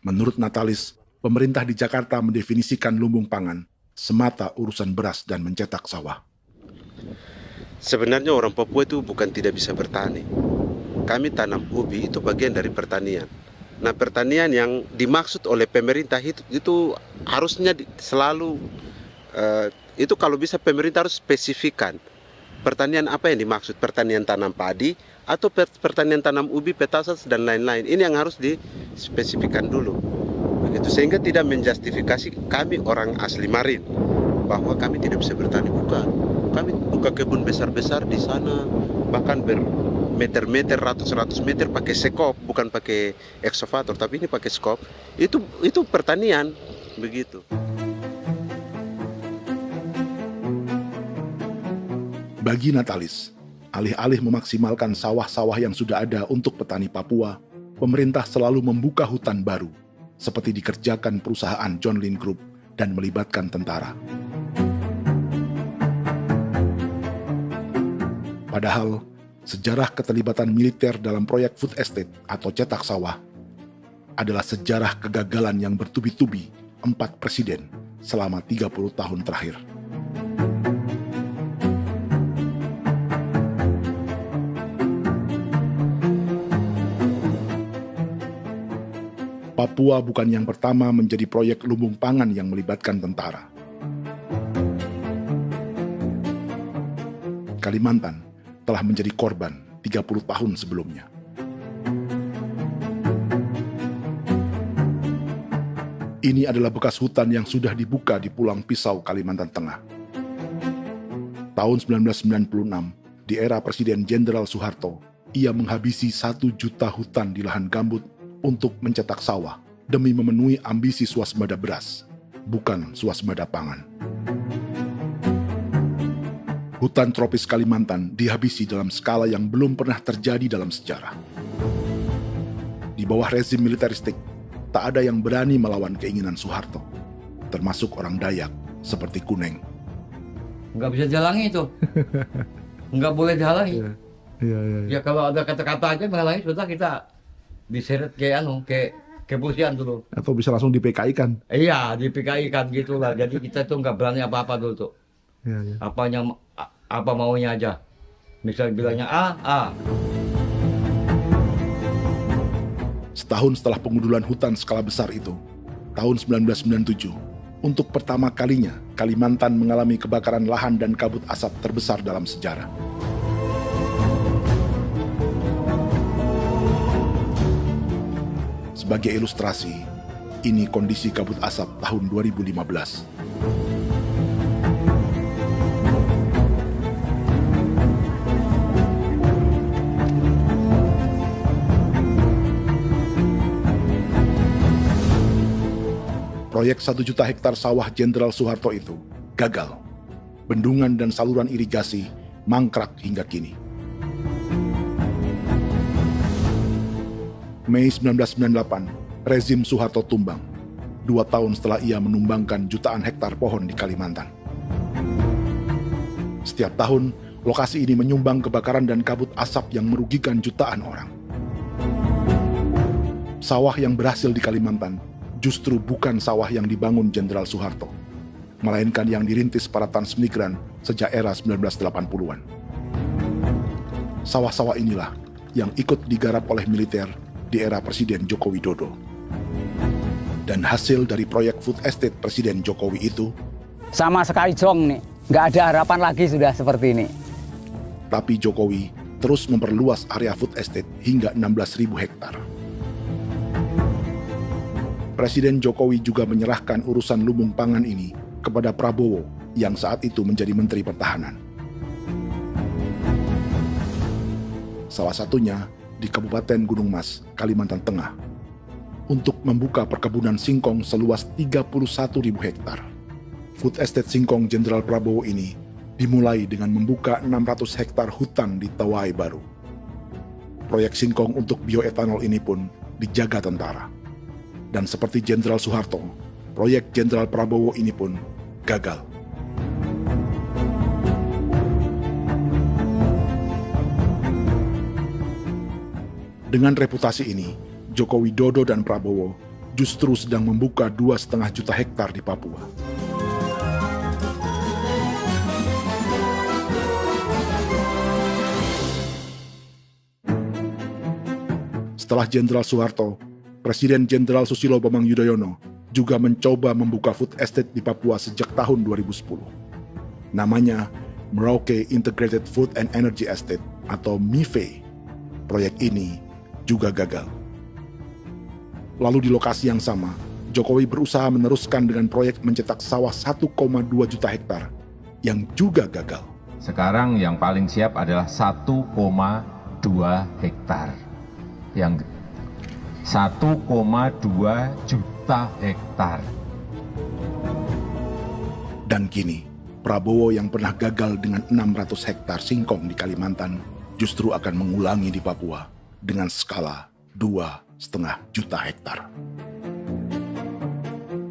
Speaker 2: Menurut Natalis, pemerintah di Jakarta mendefinisikan lumbung pangan semata urusan beras dan mencetak sawah.
Speaker 4: Sebenarnya orang Papua itu bukan tidak bisa bertani. Kami tanam ubi itu bagian dari pertanian. Nah, pertanian yang dimaksud oleh pemerintah itu harusnya selalu, itu kalau bisa pemerintah harus spesifikkan. Pertanian apa yang dimaksud? Pertanian tanam padi atau pertanian tanam ubi, petasan dan lain-lain. Ini yang harus dispesifikkan dulu. Begitu, sehingga tidak menjustifikasi kami orang asli Marin bahwa kami tidak bisa bertani. Bukan. Kami buka kebun besar-besar di sana, bahkan bermeter-meter, ratus-ratus meter pakai sekop, bukan pakai ekskavator, tapi ini pakai skop. Itu pertanian, begitu.
Speaker 2: Bagi Natalis, alih-alih memaksimalkan sawah-sawah yang sudah ada untuk petani Papua, pemerintah selalu membuka hutan baru, seperti dikerjakan perusahaan John Lynn Group dan melibatkan tentara. Padahal, sejarah keterlibatan militer dalam proyek food estate atau cetak sawah adalah sejarah kegagalan yang bertubi-tubi 4 presiden selama 30 tahun terakhir. Papua bukan yang pertama menjadi proyek lumbung pangan yang melibatkan tentara. Kalimantan telah menjadi korban 30 tahun sebelumnya. Ini adalah bekas hutan yang sudah dibuka di Pulang Pisau, Kalimantan Tengah. Tahun 1996, di era Presiden Jenderal Soeharto, ia menghabisi 1 juta hutan di lahan gambut untuk mencetak sawah demi memenuhi ambisi swasembada beras, bukan swasembada pangan. Hutan tropis Kalimantan dihabisi dalam skala yang belum pernah terjadi dalam sejarah. Di bawah rezim militeristik, tak ada yang berani melawan keinginan Soeharto, termasuk orang Dayak seperti Kuneng.
Speaker 6: Nggak bisa dihalangi itu. Nggak boleh dihalangi. Ya kalau ada kata-kata aja menghalangi, sudah kita diseret ke kepolisian dulu.
Speaker 2: Atau bisa langsung di PKI-kan.
Speaker 6: Iya, di PKI-kan gitulah. Jadi kita tuh nggak berani apa-apa dulu tuh.
Speaker 2: Ya.
Speaker 6: Apa maunya aja. Misal bilangnya A.
Speaker 2: Setahun setelah pengundulan hutan skala besar itu, tahun 1997, untuk pertama kalinya Kalimantan mengalami kebakaran lahan dan kabut asap terbesar dalam sejarah. Sebagai ilustrasi, ini kondisi kabut asap tahun 2015. Proyek 1 juta hektar sawah Jenderal Soeharto itu gagal. Bendungan dan saluran irigasi mangkrak hingga kini. Mei 1998, rezim Soeharto tumbang. 2 tahun setelah ia menumbangkan jutaan hektar pohon di Kalimantan. Setiap tahun, lokasi ini menyumbang kebakaran dan kabut asap yang merugikan jutaan orang. Sawah yang berhasil di Kalimantan justru bukan sawah yang dibangun Jenderal Soeharto, melainkan yang dirintis para transmigran sejak era 1980-an. Sawah-sawah inilah yang ikut digarap oleh militer di era Presiden Joko Widodo. Dan hasil dari proyek food estate Presiden Jokowi itu
Speaker 5: sama sekali jong nih, nggak ada harapan lagi sudah seperti ini.
Speaker 2: Tapi Jokowi terus memperluas area food estate hingga 16.000 hektar. Presiden Jokowi juga menyerahkan urusan lumbung pangan ini kepada Prabowo yang saat itu menjadi Menteri Pertahanan. Salah satunya di Kabupaten Gunung Mas, Kalimantan Tengah, untuk membuka perkebunan singkong seluas 31.000 hektar. Food Estate Singkong Jenderal Prabowo ini dimulai dengan membuka 600 hektar hutan di Tawai Baru. Proyek singkong untuk bioetanol ini pun dijaga tentara. Dan seperti Jenderal Soeharto, proyek Jenderal Prabowo ini pun gagal. Dengan reputasi ini, Joko Widodo dan Prabowo justru sedang membuka 2,5 juta hektar di Papua. Setelah Jenderal Soeharto, Presiden Jenderal Susilo Bambang Yudhoyono juga mencoba membuka food estate di Papua sejak tahun 2010. Namanya Merauke Integrated Food and Energy Estate atau MIFE. Proyek ini juga gagal. Lalu di lokasi yang sama, Jokowi berusaha meneruskan dengan proyek mencetak sawah 1,2 juta hektar yang juga gagal.
Speaker 7: Sekarang yang paling siap adalah 1,2 hektar. Yang 1,2 juta hektar.
Speaker 2: Dan kini, Prabowo yang pernah gagal dengan 600 hektar singkong di Kalimantan justru akan mengulangi di Papua dengan skala 2,5 juta hektar.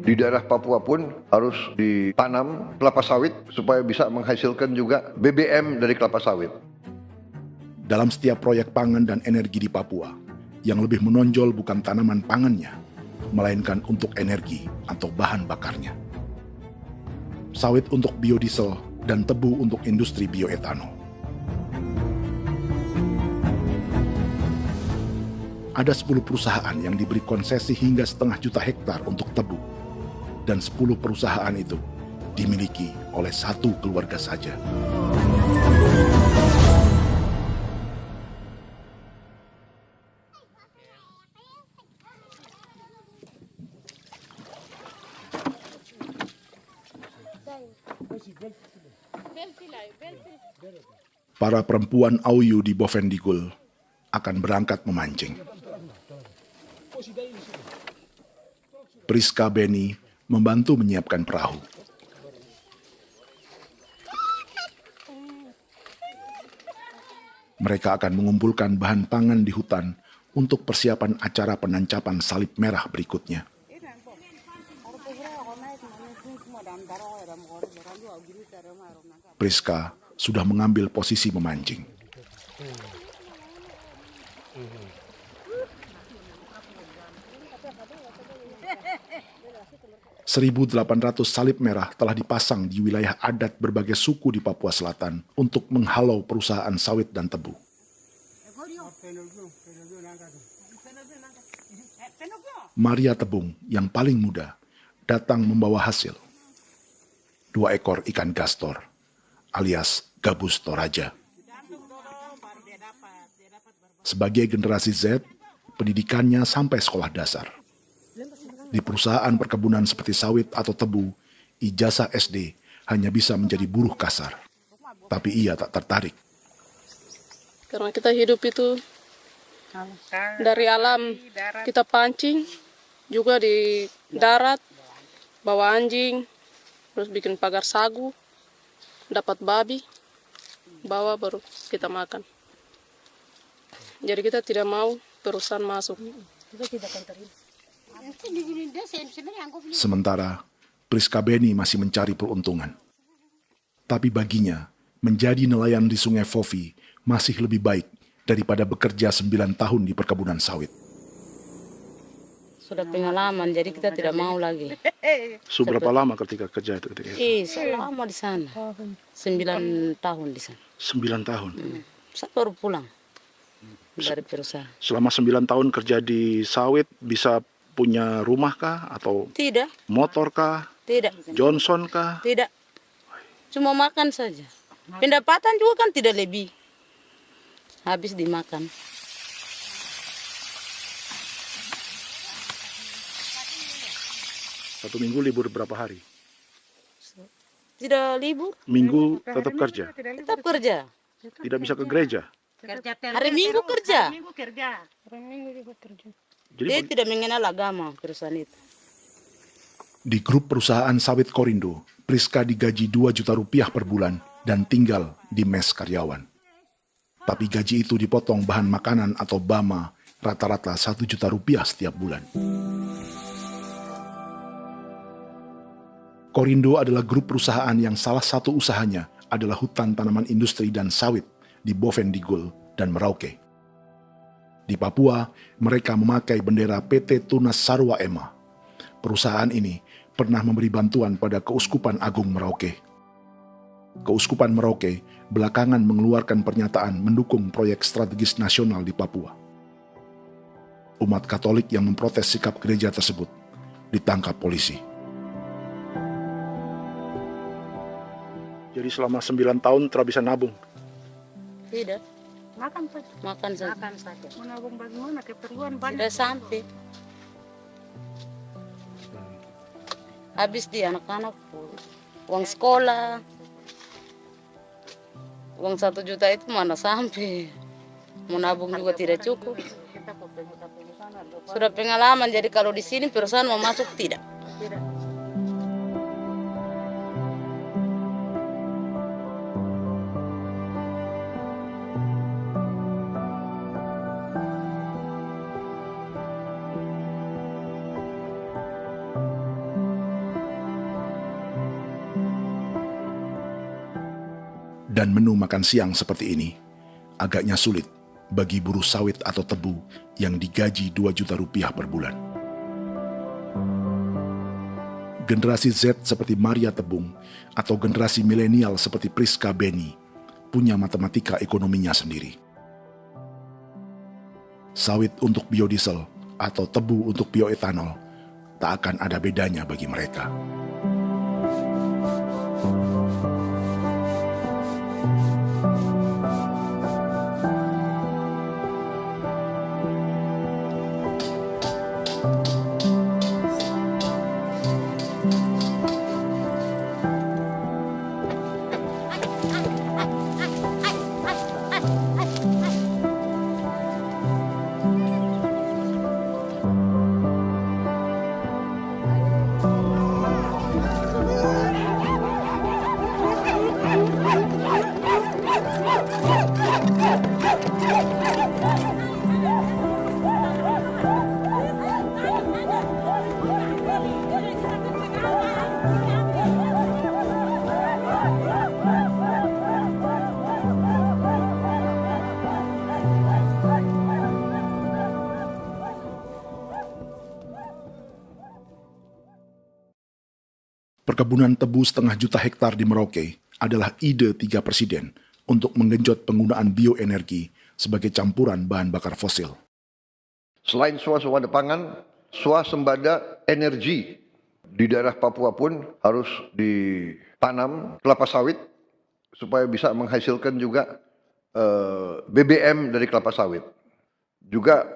Speaker 9: Di daerah Papua pun harus ditanam kelapa sawit supaya bisa menghasilkan juga BBM dari kelapa sawit.
Speaker 2: Dalam setiap proyek pangan dan energi di Papua, yang lebih menonjol bukan tanaman pangannya, melainkan untuk energi atau bahan bakarnya. Sawit untuk biodiesel dan tebu untuk industri bioetanol. Ada 10 perusahaan yang diberi konsesi hingga 0,5 juta hektar untuk tebu. Dan 10 perusahaan itu dimiliki oleh 1 keluarga saja. Para perempuan Auyu di Bovendigul akan berangkat memancing. Priska Beni membantu menyiapkan perahu. Mereka akan mengumpulkan bahan pangan di hutan untuk persiapan acara penancapan salib merah berikutnya. Priska sudah mengambil posisi memancing. 1.800 salib merah telah dipasang di wilayah adat berbagai suku di Papua Selatan untuk menghalau perusahaan sawit dan tebu. Maria Tebung yang paling muda datang membawa hasil. 2 ekor ikan gastor alias gabus toraja. Sebagai generasi Z, pendidikannya sampai sekolah dasar. Di perusahaan perkebunan seperti sawit atau tebu, ijazah SD hanya bisa menjadi buruh kasar. Tapi ia tak tertarik.
Speaker 17: Karena kita hidup itu dari alam, kita pancing, juga di darat, bawa anjing, terus bikin pagar sagu, dapat babi, bawa baru kita makan. Jadi kita tidak mau perusahaan masuk.
Speaker 2: Sementara Priska Beni masih mencari peruntungan. Tapi baginya, menjadi nelayan di Sungai Fofi masih lebih baik daripada bekerja 9 tahun di perkebunan sawit.
Speaker 11: Sudah pengalaman, jadi kita tidak mau lagi.
Speaker 2: Seberapa lama ketika kerja itu?
Speaker 11: Selama di sana. 9 tahun di sana.
Speaker 2: 9 tahun?
Speaker 11: Saya baru pulang dari perusahaan.
Speaker 2: Selama 9 tahun kerja di sawit, bisa punya rumah kah? Atau
Speaker 11: tidak.
Speaker 2: Motor kah?
Speaker 11: Tidak.
Speaker 2: Johnson kah?
Speaker 11: Tidak. Cuma makan saja. Pendapatan juga kan tidak lebih. Habis dimakan.
Speaker 2: Satu minggu libur berapa hari?
Speaker 11: Tidak libur.
Speaker 2: Minggu tetap kerja?
Speaker 11: Tetap kerja.
Speaker 2: Tidak bisa ke gereja?
Speaker 11: Hari Minggu kerja.
Speaker 21: Hari Minggu juga kerja.
Speaker 2: Jadi
Speaker 11: dia tidak mengenal agama perusahaan itu.
Speaker 2: Di grup perusahaan sawit Korindo, Priska digaji 2 juta rupiah per bulan dan tinggal di mes karyawan. Tapi gaji itu dipotong bahan makanan atau BAMA rata-rata 1 juta rupiah setiap bulan. Korindo adalah grup perusahaan yang salah satu usahanya adalah hutan tanaman industri dan sawit di Bovendigul dan Merauke. Di Papua, mereka memakai bendera PT Tunas Sarwa Ema. Perusahaan ini pernah memberi bantuan pada Keuskupan Agung Merauke. Keuskupan Merauke belakangan mengeluarkan pernyataan mendukung proyek strategis nasional di Papua. Umat Katolik yang memprotes sikap gereja tersebut ditangkap polisi. Jadi selama 9 tahun tidak bisa nabung?
Speaker 21: Tidak. Makan saja.
Speaker 11: Makan saja.
Speaker 21: Makan saja. Menabung bagaimana? Keperluan banyak.
Speaker 11: Tidak sampai. Habis di anak-anak uang sekolah. Uang 1 juta itu mana sampai. Mau nabung juga tidak cukup. Sudah pengalaman, jadi kalau di sini perusahaan mau masuk tidak.
Speaker 21: Tidak.
Speaker 2: Dan menu makan siang seperti ini agaknya sulit bagi buruh sawit atau tebu yang digaji 2 juta rupiah per bulan. Generasi Z seperti Maria Tebung atau generasi milenial seperti Priska Beni punya matematika ekonominya sendiri. Sawit untuk biodiesel atau tebu untuk bioetanol tak akan ada bedanya bagi mereka. Perkebunan tebu 1,5 juta hektar di Merauke adalah ide 3 presiden untuk menggenjot penggunaan bioenergi sebagai campuran bahan bakar fosil.
Speaker 9: Selain swasembada pangan, swasembada energi di daerah Papua pun harus ditanam kelapa sawit supaya bisa menghasilkan juga BBM dari kelapa sawit. Juga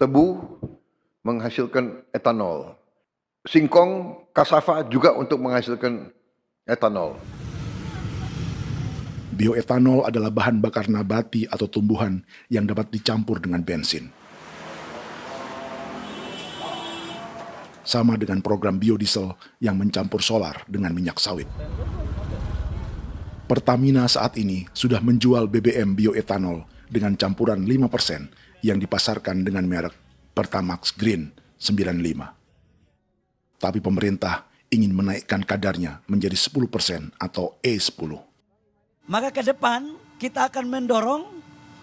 Speaker 9: tebu menghasilkan etanol. Singkong, kasava juga untuk menghasilkan etanol.
Speaker 2: Bioetanol adalah bahan bakar nabati atau tumbuhan yang dapat dicampur dengan bensin. Sama dengan program biodiesel yang mencampur solar dengan minyak sawit. Pertamina saat ini sudah menjual BBM bioetanol dengan campuran 5% yang dipasarkan dengan merek Pertamax Green 95. Tapi pemerintah ingin menaikkan kadarnya menjadi 10% atau E10.
Speaker 3: Maka ke depan kita akan mendorong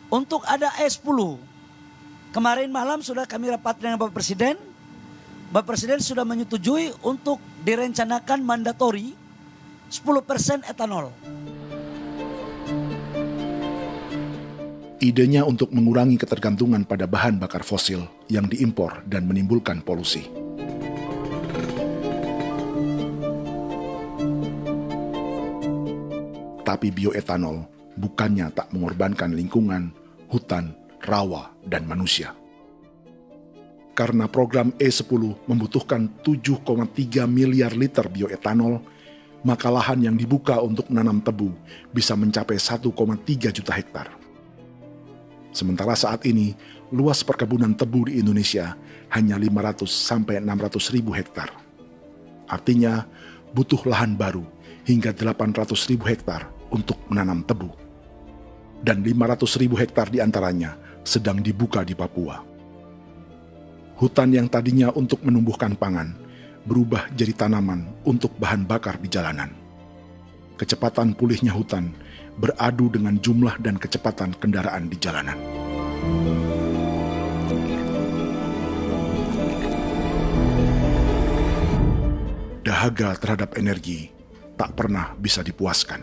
Speaker 3: untuk ada E10. Kemarin malam sudah kami rapat dengan Bapak Presiden. Bapak Presiden sudah menyetujui untuk direncanakan mandatori 10% etanol.
Speaker 2: Idenya untuk mengurangi ketergantungan pada bahan bakar fosil yang diimpor dan menimbulkan polusi. Tapi bioetanol bukannya tak mengorbankan lingkungan, hutan, rawa, dan manusia. Karena program E10 membutuhkan 7,3 miliar liter bioetanol, maka lahan yang dibuka untuk menanam tebu bisa mencapai 1,3 juta hektar. Sementara saat ini, luas perkebunan tebu di Indonesia hanya 500 sampai 600 ribu hektar. Artinya, butuh lahan baru hingga 800 ribu hektar untuk menanam tebu. Dan 500 ribu hektar diantaranya sedang dibuka di Papua. Hutan yang tadinya untuk menumbuhkan pangan berubah jadi tanaman untuk bahan bakar di jalanan. Kecepatan pulihnya hutan beradu dengan jumlah dan kecepatan kendaraan di jalanan. Dahaga terhadap energi tak pernah bisa dipuaskan.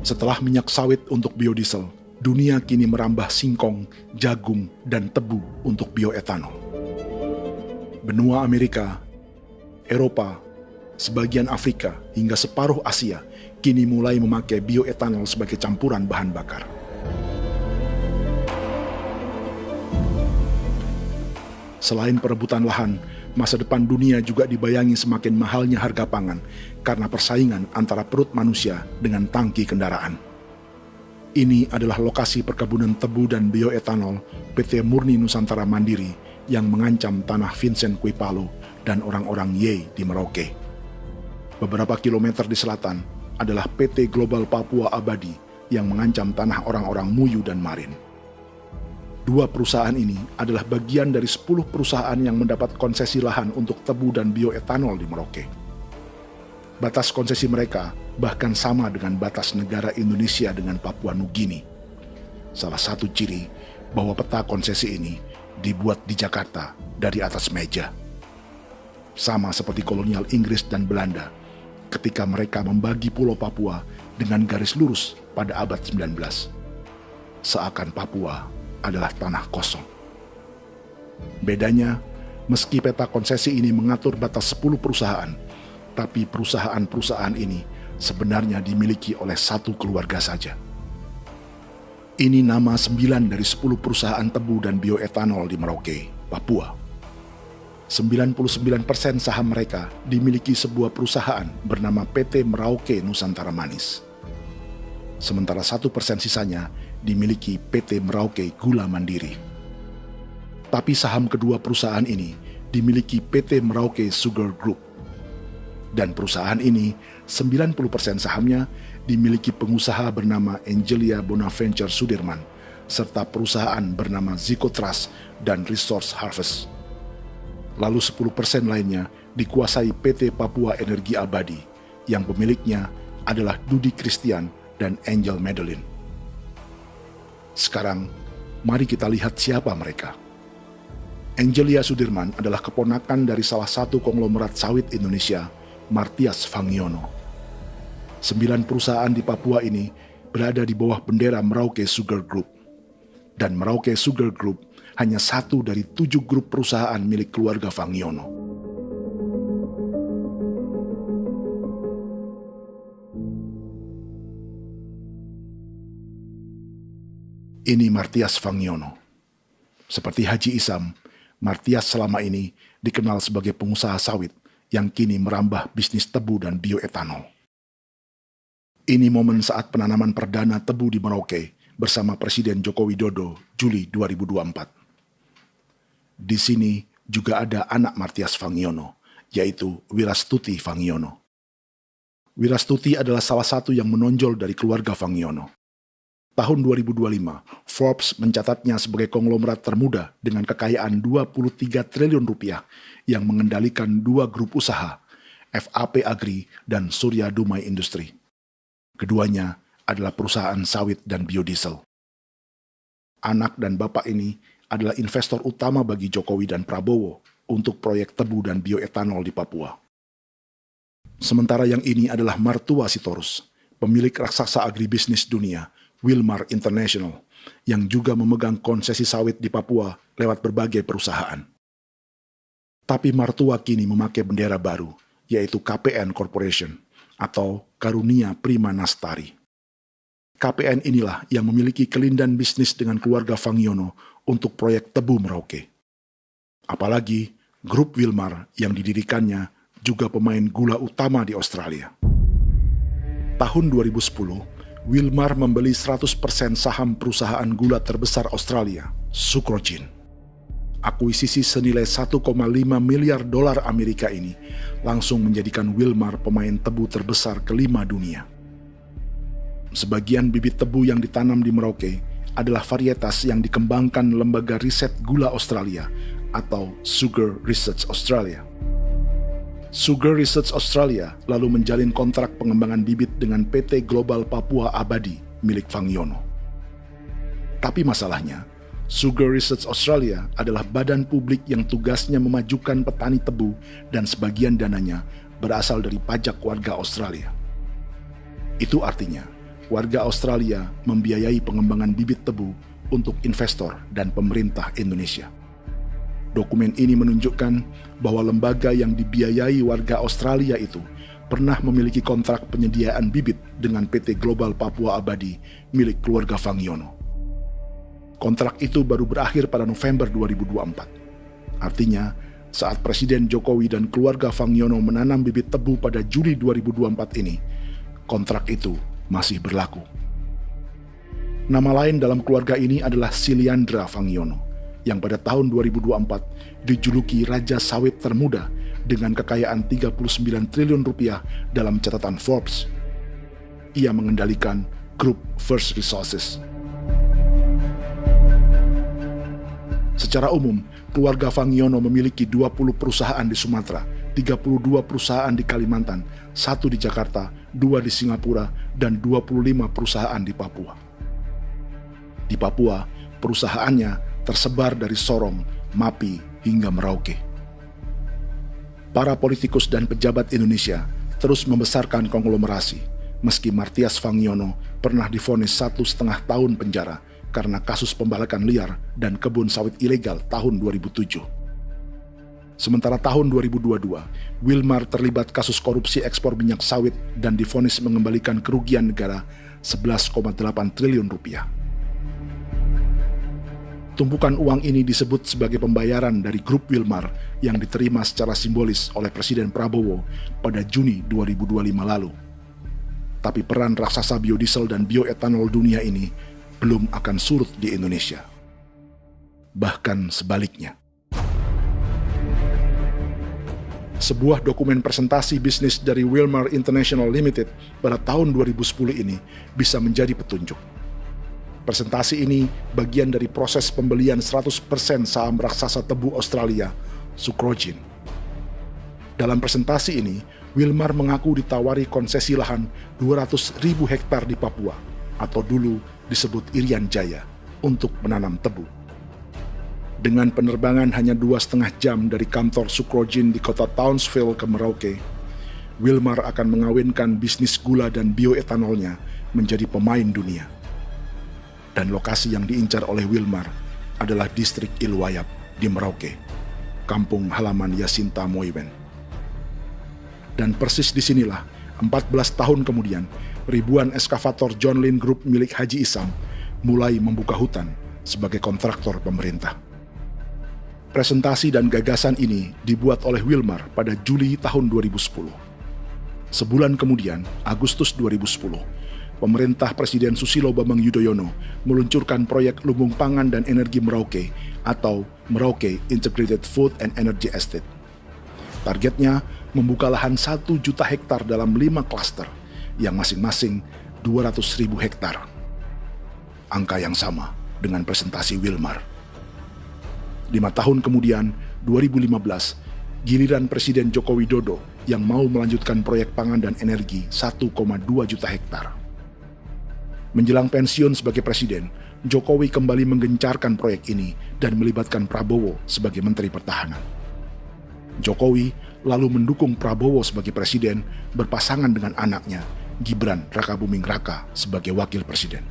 Speaker 2: Setelah minyak sawit untuk biodiesel, dunia kini merambah singkong, jagung, dan tebu untuk bioetanol. Benua Amerika, Eropa, sebagian Afrika, hingga separuh Asia kini mulai memakai bioetanol sebagai campuran bahan bakar. Selain perebutan lahan, masa depan dunia juga dibayangi semakin mahalnya harga pangan karena persaingan antara perut manusia dengan tangki kendaraan. Ini adalah lokasi perkebunan tebu dan bioetanol PT Murni Nusantara Mandiri yang mengancam tanah Vincent Quipalo dan orang-orang Ye di Merauke. Beberapa kilometer di selatan adalah PT Global Papua Abadi yang mengancam tanah orang-orang Muyu dan Marin. Dua perusahaan ini adalah bagian dari 10 perusahaan yang mendapat konsesi lahan untuk tebu dan bioetanol di Merauke. Batas konsesi mereka bahkan sama dengan batas negara Indonesia dengan Papua Nugini. Salah satu ciri bahwa peta konsesi ini dibuat di Jakarta dari atas meja. Sama seperti kolonial Inggris dan Belanda ketika mereka membagi Pulau Papua dengan garis lurus pada abad 19. Seakan Papua adalah tanah kosong. Bedanya, meski peta konsesi ini mengatur batas 10 perusahaan, tapi perusahaan-perusahaan ini sebenarnya dimiliki oleh satu keluarga saja. Ini nama 9 dari 10 perusahaan tebu dan bioetanol di Merauke, Papua. 99% saham mereka dimiliki sebuah perusahaan bernama PT Merauke Nusantara Manis. Sementara 1% sisanya dimiliki PT Merauke Gula Mandiri. Tapi saham kedua perusahaan ini dimiliki PT Merauke Sugar Group. Dan perusahaan ini, 90% sahamnya dimiliki pengusaha bernama Angelia Bonaventure Sudirman, serta perusahaan bernama Zico Trust dan Resource Harvest. Lalu 10% lainnya dikuasai PT Papua Energi Abadi, yang pemiliknya adalah Dudi Christian dan Angel Madeline. Sekarang, mari kita lihat siapa mereka. Angelia Sudirman adalah keponakan dari salah satu konglomerat sawit Indonesia, Martias Fangiono. 9 perusahaan di Papua ini berada di bawah bendera Merauke Sugar Group. Dan Merauke Sugar Group hanya satu dari 7 grup perusahaan milik keluarga Fangiono. Ini Martias Fangiono. Seperti Haji Isam, Martias selama ini dikenal sebagai pengusaha sawit yang kini merambah bisnis tebu dan bioetanol. Ini momen saat penanaman perdana tebu di Merauke bersama Presiden Joko Widodo Juli 2024. Di sini juga ada anak Martias Fangiono, yaitu Wirastuti Fangiono. Wirastuti adalah salah satu yang menonjol dari keluarga Fangiono. Tahun 2025, Forbes mencatatnya sebagai konglomerat termuda dengan kekayaan 23 triliun rupiah yang mengendalikan 2 grup usaha, FAP Agri dan Surya Dumai Industri. Keduanya adalah perusahaan sawit dan biodiesel. Anak dan bapak ini adalah investor utama bagi Jokowi dan Prabowo untuk proyek tebu dan bioetanol di Papua. Sementara yang ini adalah mertua Sitorus, pemilik raksasa agribisnis dunia, Wilmar International, yang juga memegang konsesi sawit di Papua lewat berbagai perusahaan. Tapi mertua kini memakai bendera baru, yaitu KPN Corporation atau Karunia Prima Nastari. KPN inilah yang memiliki kelindan bisnis dengan keluarga Fangiono untuk proyek tebu Merauke. Apalagi grup Wilmar yang didirikannya juga pemain gula utama di Australia. Tahun 2010, Wilmar membeli 100% saham perusahaan gula terbesar Australia, Sucrogin. Akuisisi senilai 1,5 miliar dolar Amerika ini langsung menjadikan Wilmar pemain tebu terbesar kelima dunia. Sebagian bibit tebu yang ditanam di Merauke adalah varietas yang dikembangkan Lembaga Riset Gula Australia atau Sugar Research Australia. Sugar Research Australia lalu menjalin kontrak pengembangan bibit dengan PT Global Papua Abadi milik Fangiono. Tapi masalahnya, Sugar Research Australia adalah badan publik yang tugasnya memajukan petani tebu dan sebagian dananya berasal dari pajak warga Australia. Itu artinya, warga Australia membiayai pengembangan bibit tebu untuk investor dan pemerintah Indonesia. Dokumen ini menunjukkan bahwa lembaga yang dibiayai warga Australia itu pernah memiliki kontrak penyediaan bibit dengan PT Global Papua Abadi milik keluarga Fangiono. Kontrak itu baru berakhir pada November 2024. Artinya, saat Presiden Jokowi dan keluarga Fangiono menanam bibit tebu pada Juli 2024 ini, kontrak itu masih berlaku. Nama lain dalam keluarga ini adalah Siliandra Fangiono, yang pada tahun 2024 dijuluki Raja Sawit Termuda dengan kekayaan 39 triliun rupiah dalam catatan Forbes. Ia mengendalikan grup First Resources. Secara umum, keluarga Fangiono memiliki 20 perusahaan di Sumatera, 32 perusahaan di Kalimantan, 1 di Jakarta, 2 di Singapura, dan 25 perusahaan di Papua. Di Papua, perusahaannya tersebar dari Sorong, Mapi, hingga Merauke. Para politikus dan pejabat Indonesia terus membesarkan konglomerasi, meski Martias Fangiono pernah divonis 1,5 tahun penjara karena kasus pembalakan liar dan kebun sawit ilegal tahun 2007. Sementara tahun 2022, Wilmar terlibat kasus korupsi ekspor minyak sawit dan divonis mengembalikan kerugian negara 11,8 triliun rupiah. Tumpukan uang ini disebut sebagai pembayaran dari grup Wilmar yang diterima secara simbolis oleh Presiden Prabowo pada Juni 2025 lalu. Tapi peran raksasa biodiesel dan bioetanol dunia ini belum akan surut di Indonesia. Bahkan sebaliknya. Sebuah dokumen presentasi bisnis dari Wilmar International Limited pada tahun 2010 ini bisa menjadi petunjuk. Presentasi ini bagian dari proses pembelian 100% saham raksasa tebu Australia, Sucrogin. Dalam presentasi ini, Wilmar mengaku ditawari konsesi lahan 200.000 hektar di Papua, atau dulu disebut Irian Jaya, untuk menanam tebu. Dengan penerbangan hanya 2,5 jam dari kantor Sucrogin di kota Townsville ke Merauke, Wilmar akan mengawinkan bisnis gula dan bioetanolnya menjadi pemain dunia. Dan lokasi yang diincar oleh Wilmar adalah distrik Ilwayap di Merauke, kampung halaman Yasinta Moiwen. Dan persis disinilah, 14 tahun kemudian, ribuan eskavator John Lynn Group milik Haji Isam mulai membuka hutan sebagai kontraktor pemerintah. Presentasi dan gagasan ini dibuat oleh Wilmar pada Juli tahun 2010. Sebulan kemudian, Agustus 2010, pemerintah Presiden Susilo Bambang Yudhoyono meluncurkan proyek Lumbung Pangan dan Energi Merauke atau Merauke Integrated Food and Energy Estate. Targetnya membuka lahan 1 juta hektar dalam 5 klaster yang masing-masing 200.000 hektar. angka yang sama dengan presentasi Wilmar. 5 tahun kemudian, 2015, giliran Presiden Joko Widodo yang mau melanjutkan proyek pangan dan energi 1,2 juta hektar. Menjelang pensiun sebagai presiden, Jokowi kembali menggencarkan proyek ini dan melibatkan Prabowo sebagai Menteri Pertahanan. Jokowi lalu mendukung Prabowo sebagai presiden berpasangan dengan anaknya, Gibran Rakabuming Raka sebagai wakil presiden.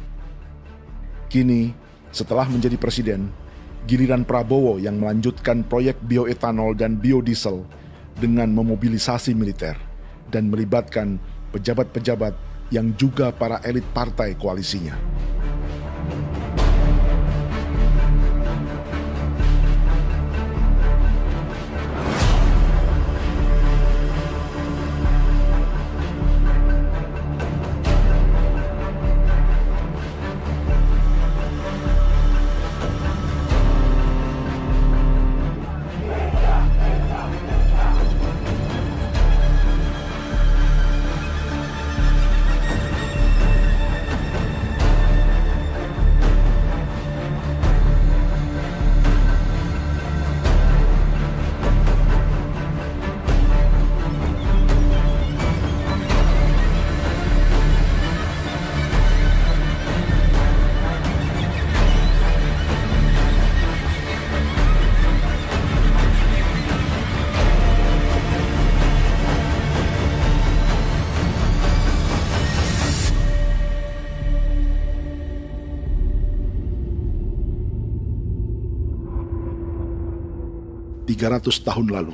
Speaker 2: Kini, setelah menjadi presiden, giliran Prabowo yang melanjutkan proyek bioetanol dan biodiesel dengan memobilisasi militer dan melibatkan pejabat-pejabat yang juga para elit partai koalisinya. Tahun lalu,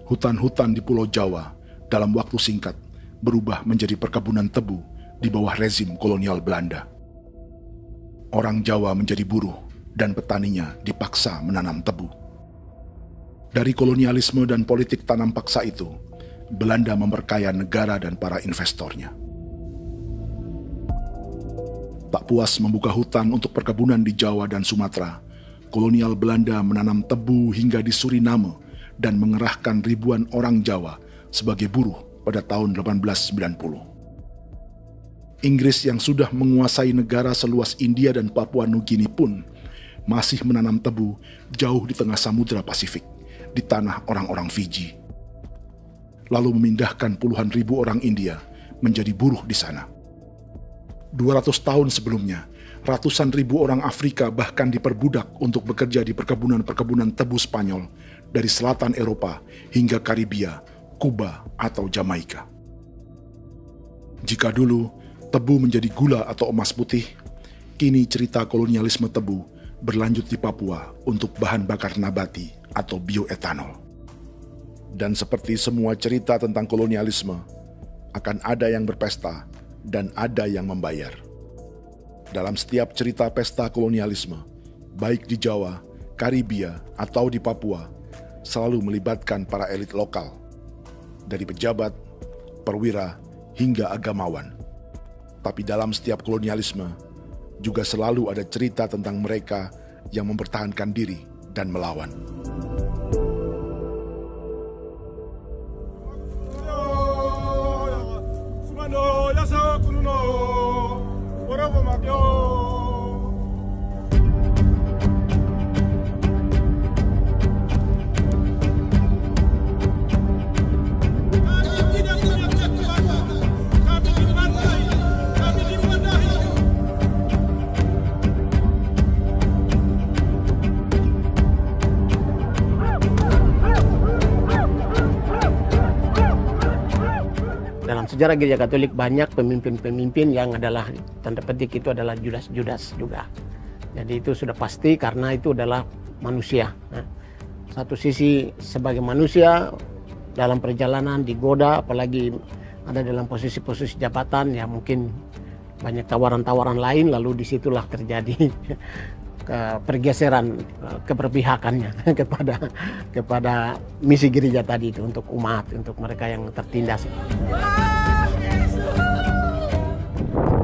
Speaker 2: hutan-hutan di Pulau Jawa dalam waktu singkat berubah menjadi perkebunan tebu di bawah rezim kolonial Belanda. Orang Jawa menjadi buruh dan petaninya dipaksa menanam tebu. Dari kolonialisme dan politik tanam paksa itu, Belanda memperkaya negara dan para investornya. Tak puas membuka hutan untuk perkebunan di Jawa dan Sumatera, kolonial Belanda menanam tebu hingga di Suriname dan mengerahkan ribuan orang Jawa sebagai buruh pada tahun 1890. Inggris yang sudah menguasai negara seluas India dan Papua Nugini pun masih menanam tebu jauh di tengah Samudra Pasifik, di tanah orang-orang Fiji. Lalu memindahkan puluhan ribu orang India menjadi buruh di sana. 200 tahun sebelumnya, ratusan ribu orang Afrika bahkan diperbudak untuk bekerja di perkebunan-perkebunan tebu Spanyol dari selatan Eropa hingga Karibia, Kuba, atau Jamaika. Jika dulu tebu menjadi gula atau emas putih, kini cerita kolonialisme tebu berlanjut di Papua untuk bahan bakar nabati atau bioetanol. Dan seperti semua cerita tentang kolonialisme, akan ada yang berpesta dan ada yang membayar. Dalam setiap cerita pesta kolonialisme, baik di Jawa, Karibia, atau di Papua, selalu melibatkan para elit lokal, dari pejabat, perwira, hingga agamawan. Tapi dalam setiap kolonialisme, juga selalu ada cerita tentang mereka yang mempertahankan diri dan melawan.
Speaker 10: Sejarah Gereja Katolik banyak pemimpin-pemimpin yang adalah tanda petik itu adalah Judas juga. Jadi itu sudah pasti karena itu adalah manusia. Nah, satu sisi sebagai manusia dalam perjalanan digoda, apalagi ada dalam posisi-posisi jabatan ya mungkin banyak tawaran-tawaran lain, lalu disitulah terjadi pergeseran keberpihakannya kepada misi gereja tadi itu untuk umat, untuk mereka yang tertindas.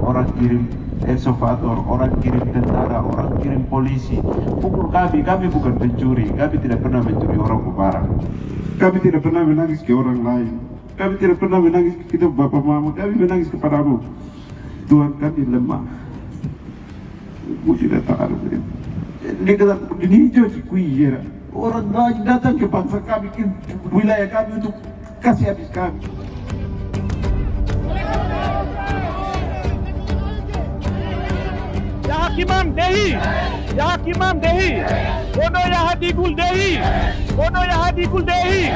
Speaker 12: Orang kirim eksavator, orang kirim tentara, orang kirim polisi. Pukul kami bukan pencuri, kami tidak pernah mencuri orang barang. Kami tidak pernah menangis ke orang lain. Kami tidak pernah menangis ke kita bapak mama, kami menangis kepadamu. Tuhan kami lemah. Mesti datang ada begitu. Dia kata begini hijau cikui ya. Orang datang ke bangsa kami, ke wilayah kami untuk kasih habis kami.
Speaker 8: Ya Hakimam Dehi, Ya Hakimam Dehi, Bono Ya Hadigul Dehi, Bono Ya Hadigul Dehi.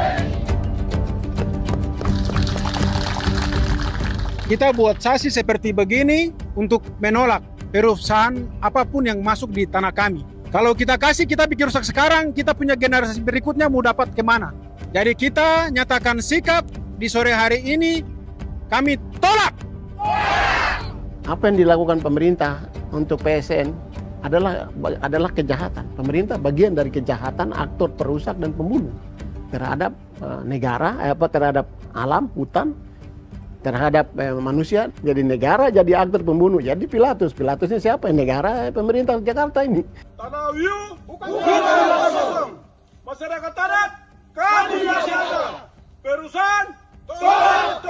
Speaker 13: Kita buat sasi seperti begini untuk menolak perusahaan apapun yang masuk di tanah kami. Kalau kita kasih, kita bikin rusak sekarang, kita punya generasi berikutnya mau dapat kemana. Jadi kita nyatakan sikap di sore hari ini, kami tolak.
Speaker 10: Apa yang dilakukan pemerintah untuk PSN adalah kejahatan. Pemerintah bagian dari kejahatan, aktor perusak dan pembunuh terhadap negara, terhadap alam, hutan, terhadap manusia. Jadi negara jadi aktor pembunuh. Jadi Pilatusnya siapa? Negara, pemerintah Jakarta ini.
Speaker 8: Tanah Wiu bukan kosong. Masyarakat adat kami jaga. Perusahaan tolak.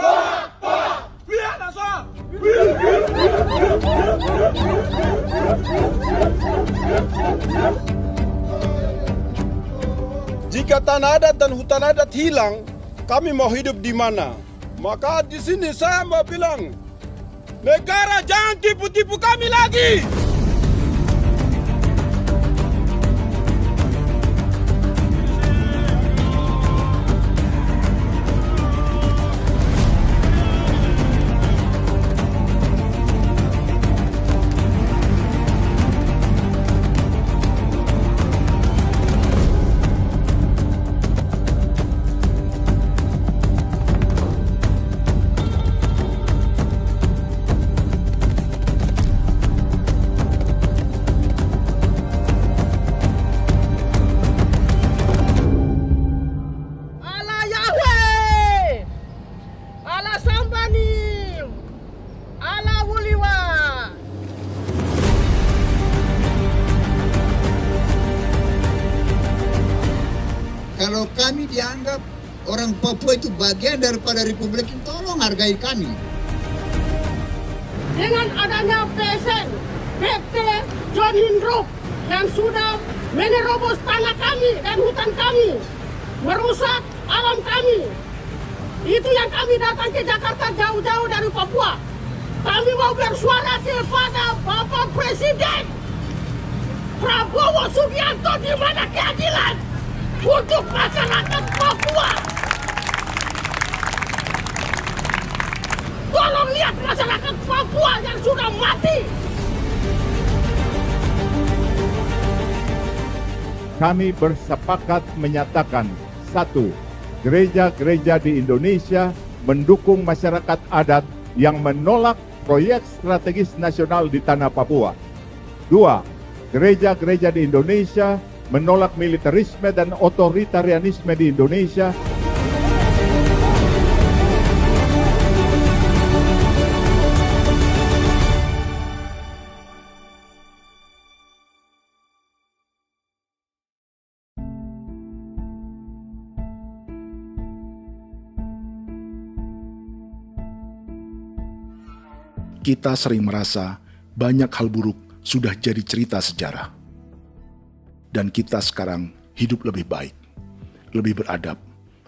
Speaker 8: Biar asal.
Speaker 15: Jika tanah adat dan hutan adat hilang, kami mau hidup di mana? Maka di sini saya mau bilang, negara jangan tipu-tipu kami lagi.
Speaker 16: Kalau kami dianggap orang Papua itu bagian daripada Republik ini, tolong hargai kami.
Speaker 21: Dengan adanya PSN, PT John Group yang sudah menerobos tanah kami dan hutan kami, merusak alam kami. Itu yang kami datang ke Jakarta jauh-jauh dari Papua. Kami mau bersuara kepada Bapak Presiden Prabowo Subianto, di mana keadilan untuk masyarakat Papua. Tolong lihat masyarakat Papua yang sudah mati.
Speaker 12: Kami bersepakat menyatakan, 1. Gereja-gereja di Indonesia mendukung masyarakat adat yang menolak proyek strategis nasional di tanah Papua. 2. Gereja-gereja di Indonesia menolak militerisme dan otoritarianisme di Indonesia.
Speaker 2: Kita sering merasa banyak hal buruk sudah jadi cerita sejarah. Dan kita sekarang hidup lebih baik, lebih beradab,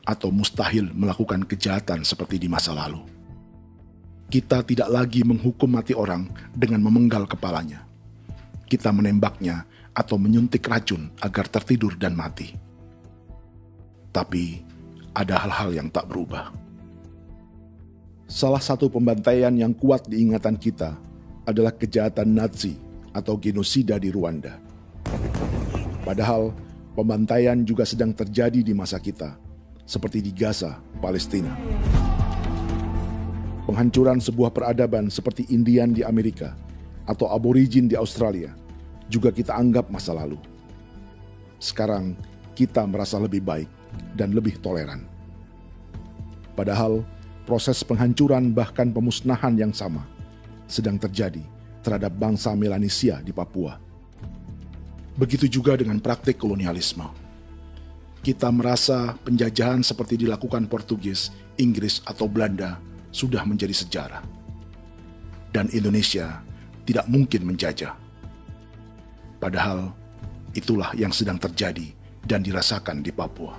Speaker 2: atau mustahil melakukan kejahatan seperti di masa lalu. Kita tidak lagi menghukum mati orang dengan memenggal kepalanya. Kita menembaknya atau menyuntik racun agar tertidur dan mati. Tapi ada hal-hal yang tak berubah. Salah satu pembantaian yang kuat di ingatan kita adalah kejahatan Nazi atau genosida di Rwanda. Padahal pembantaian juga sedang terjadi di masa kita, seperti di Gaza, Palestina. Penghancuran sebuah peradaban seperti Indian di Amerika atau aborigin di Australia juga kita anggap masa lalu. Sekarang kita merasa lebih baik dan lebih toleran. Padahal proses penghancuran bahkan pemusnahan yang sama sedang terjadi terhadap bangsa Melanesia di Papua. Begitu juga dengan praktik kolonialisme. Kita merasa penjajahan seperti dilakukan Portugis, Inggris, atau Belanda sudah menjadi sejarah. Dan Indonesia tidak mungkin menjajah. Padahal itulah yang sedang terjadi dan dirasakan di Papua.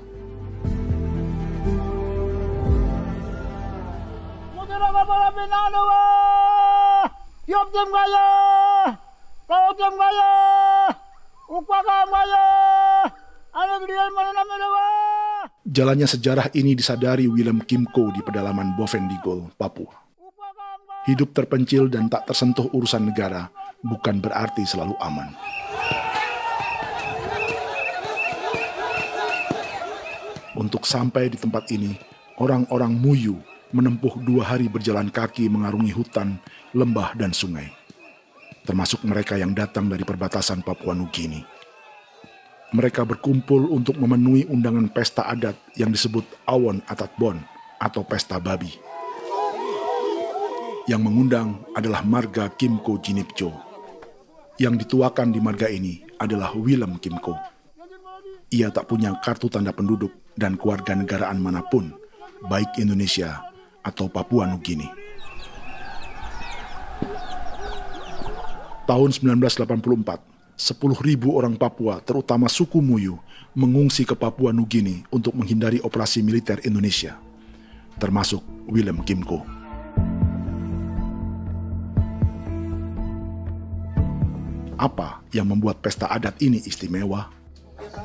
Speaker 2: Jalannya sejarah ini disadari Willem Kimco di pedalaman Bovendigol, Papua. Hidup terpencil dan tak tersentuh urusan negara bukan berarti selalu aman. Untuk sampai di tempat ini, orang-orang Muyu menempuh 2 hari berjalan kaki mengarungi hutan, lembah, dan sungai. Termasuk mereka yang datang dari perbatasan Papua Nugini. Mereka berkumpul untuk memenuhi undangan pesta adat yang disebut Awon Atatbon atau Pesta Babi. Yang mengundang adalah marga Kimco Jinipjo. Yang dituakan di marga ini adalah Willem Kimco. Ia tak punya kartu tanda penduduk dan kewarganegaraan manapun, baik Indonesia atau Papua Nugini. Tahun 1984, 10.000 orang Papua, terutama suku Muyu, mengungsi ke Papua Nugini untuk menghindari operasi militer Indonesia, termasuk Willem Kimco. Apa yang membuat pesta adat ini istimewa?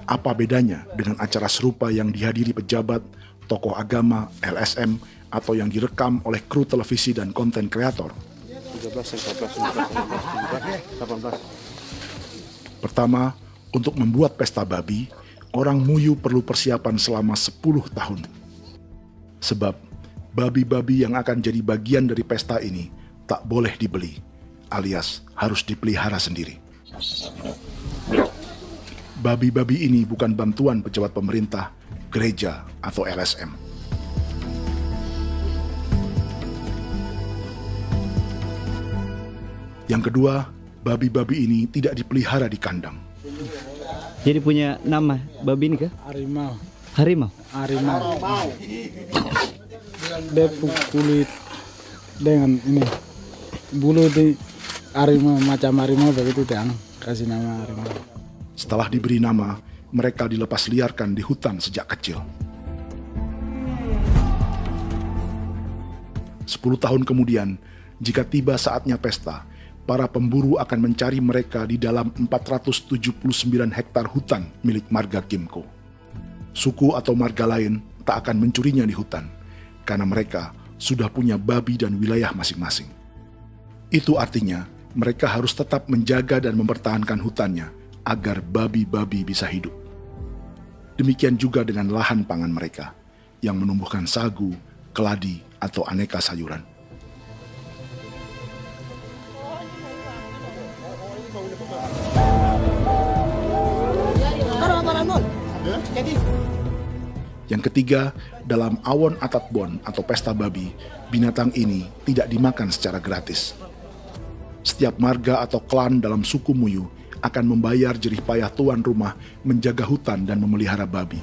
Speaker 2: Apa bedanya dengan acara serupa yang dihadiri pejabat, tokoh agama, LSM, atau yang direkam oleh kru televisi dan konten kreator? 18. Pertama, untuk membuat pesta babi, orang Muyu perlu persiapan selama 10 tahun. Sebab, babi-babi yang akan jadi bagian dari pesta ini tak boleh dibeli, alias harus dipelihara sendiri. Babi-babi ini bukan bantuan pejabat pemerintah, gereja, atau LSM. Yang kedua, babi-babi ini tidak dipelihara di kandang.
Speaker 14: Jadi punya nama babi ini kah?
Speaker 13: Harimau.
Speaker 14: Harimau?
Speaker 13: Harimau. Dia kulit dengan ini. Bulu di harimau, macam harimau begitu dia kasih nama harimau.
Speaker 2: Setelah diberi nama, mereka dilepas liarkan di hutan sejak kecil. 10 tahun kemudian, jika tiba saatnya pesta, para pemburu akan mencari mereka di dalam 479 hektar hutan milik marga Kimco. Suku atau marga lain tak akan mencurinya di hutan, karena mereka sudah punya babi dan wilayah masing-masing. Itu artinya mereka harus tetap menjaga dan mempertahankan hutannya agar babi-babi bisa hidup. Demikian juga dengan lahan pangan mereka, yang menumbuhkan sagu, keladi, atau aneka sayuran. Yang ketiga, dalam Awon Atatbon atau pesta babi, binatang ini tidak dimakan secara gratis. Setiap marga atau klan dalam suku Muyu akan membayar jerih payah tuan rumah menjaga hutan dan memelihara babi.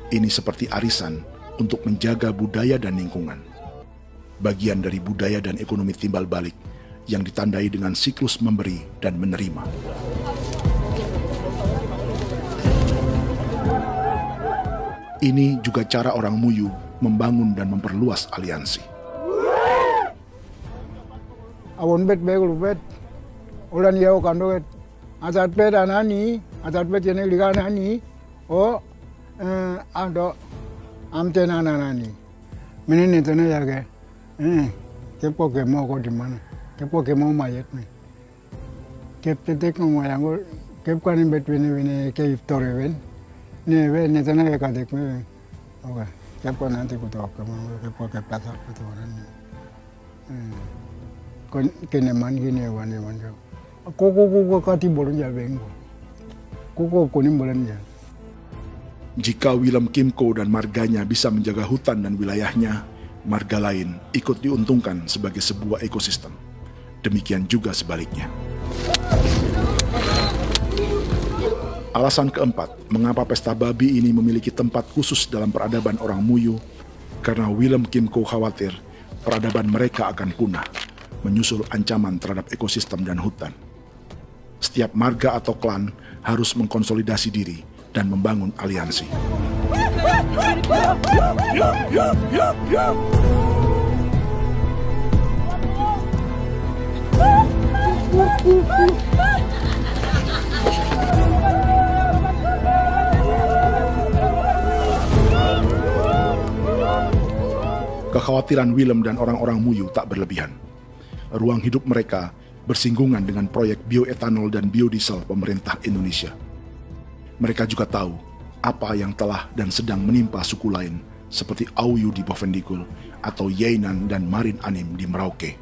Speaker 2: Ini seperti arisan untuk menjaga budaya dan lingkungan. Bagian dari budaya dan ekonomi timbal balik yang ditandai dengan siklus memberi dan menerima. Ini juga cara orang Muyu membangun dan memperluas aliansi.
Speaker 18: Awon bet begul bet, ulan yau kando bet, asat bet anani, asat bet jenek liga anani, oh, ado amten anani, menene tene jaga, kepo kemo ko di mana, kepo kemo mayat nih, kep tetek no mayangul, kep kanin bet bene ke iftore ben, ne tene ke kadek me, oke, kepo nanti kuto kemo, kepo ke pasar kuto orangnya. Kene man gini wane manjo. Koko kati bolon ya bengo. Koko kuning bolon ya.
Speaker 2: Jika Willem Kimco dan marganya bisa menjaga hutan dan wilayahnya, marga lain ikut diuntungkan sebagai sebuah ekosistem. Demikian juga sebaliknya. Alasan keempat, mengapa pesta babi ini memiliki tempat khusus dalam peradaban orang Muyu, karena Willem Kimco khawatir peradaban mereka akan punah, menyusul ancaman terhadap ekosistem dan hutan. Setiap marga atau klan harus mengkonsolidasi diri dan membangun aliansi. Kekhawatiran Willem dan orang-orang Muyu tak berlebihan. Ruang hidup mereka bersinggungan dengan proyek bioetanol dan biodiesel pemerintah Indonesia. Mereka juga tahu apa yang telah dan sedang menimpa suku lain seperti Auyu di Bovendikul atau Yainan dan Marin Anim di Merauke.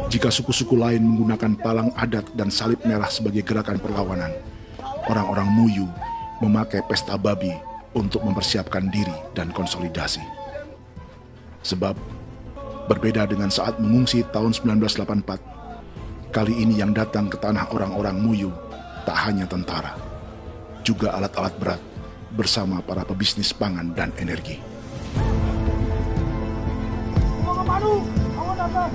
Speaker 2: Jika suku-suku lain menggunakan palang adat dan salib merah sebagai gerakan perlawanan, orang-orang Muyu memakai pesta babi untuk mempersiapkan diri dan konsolidasi. Sebab, berbeda dengan saat mengungsi tahun 1984, kali ini yang datang ke tanah orang-orang Muyu tak hanya tentara, juga alat-alat berat bersama para pebisnis pangan dan energi.
Speaker 8: Mau ke Palu, mau datang.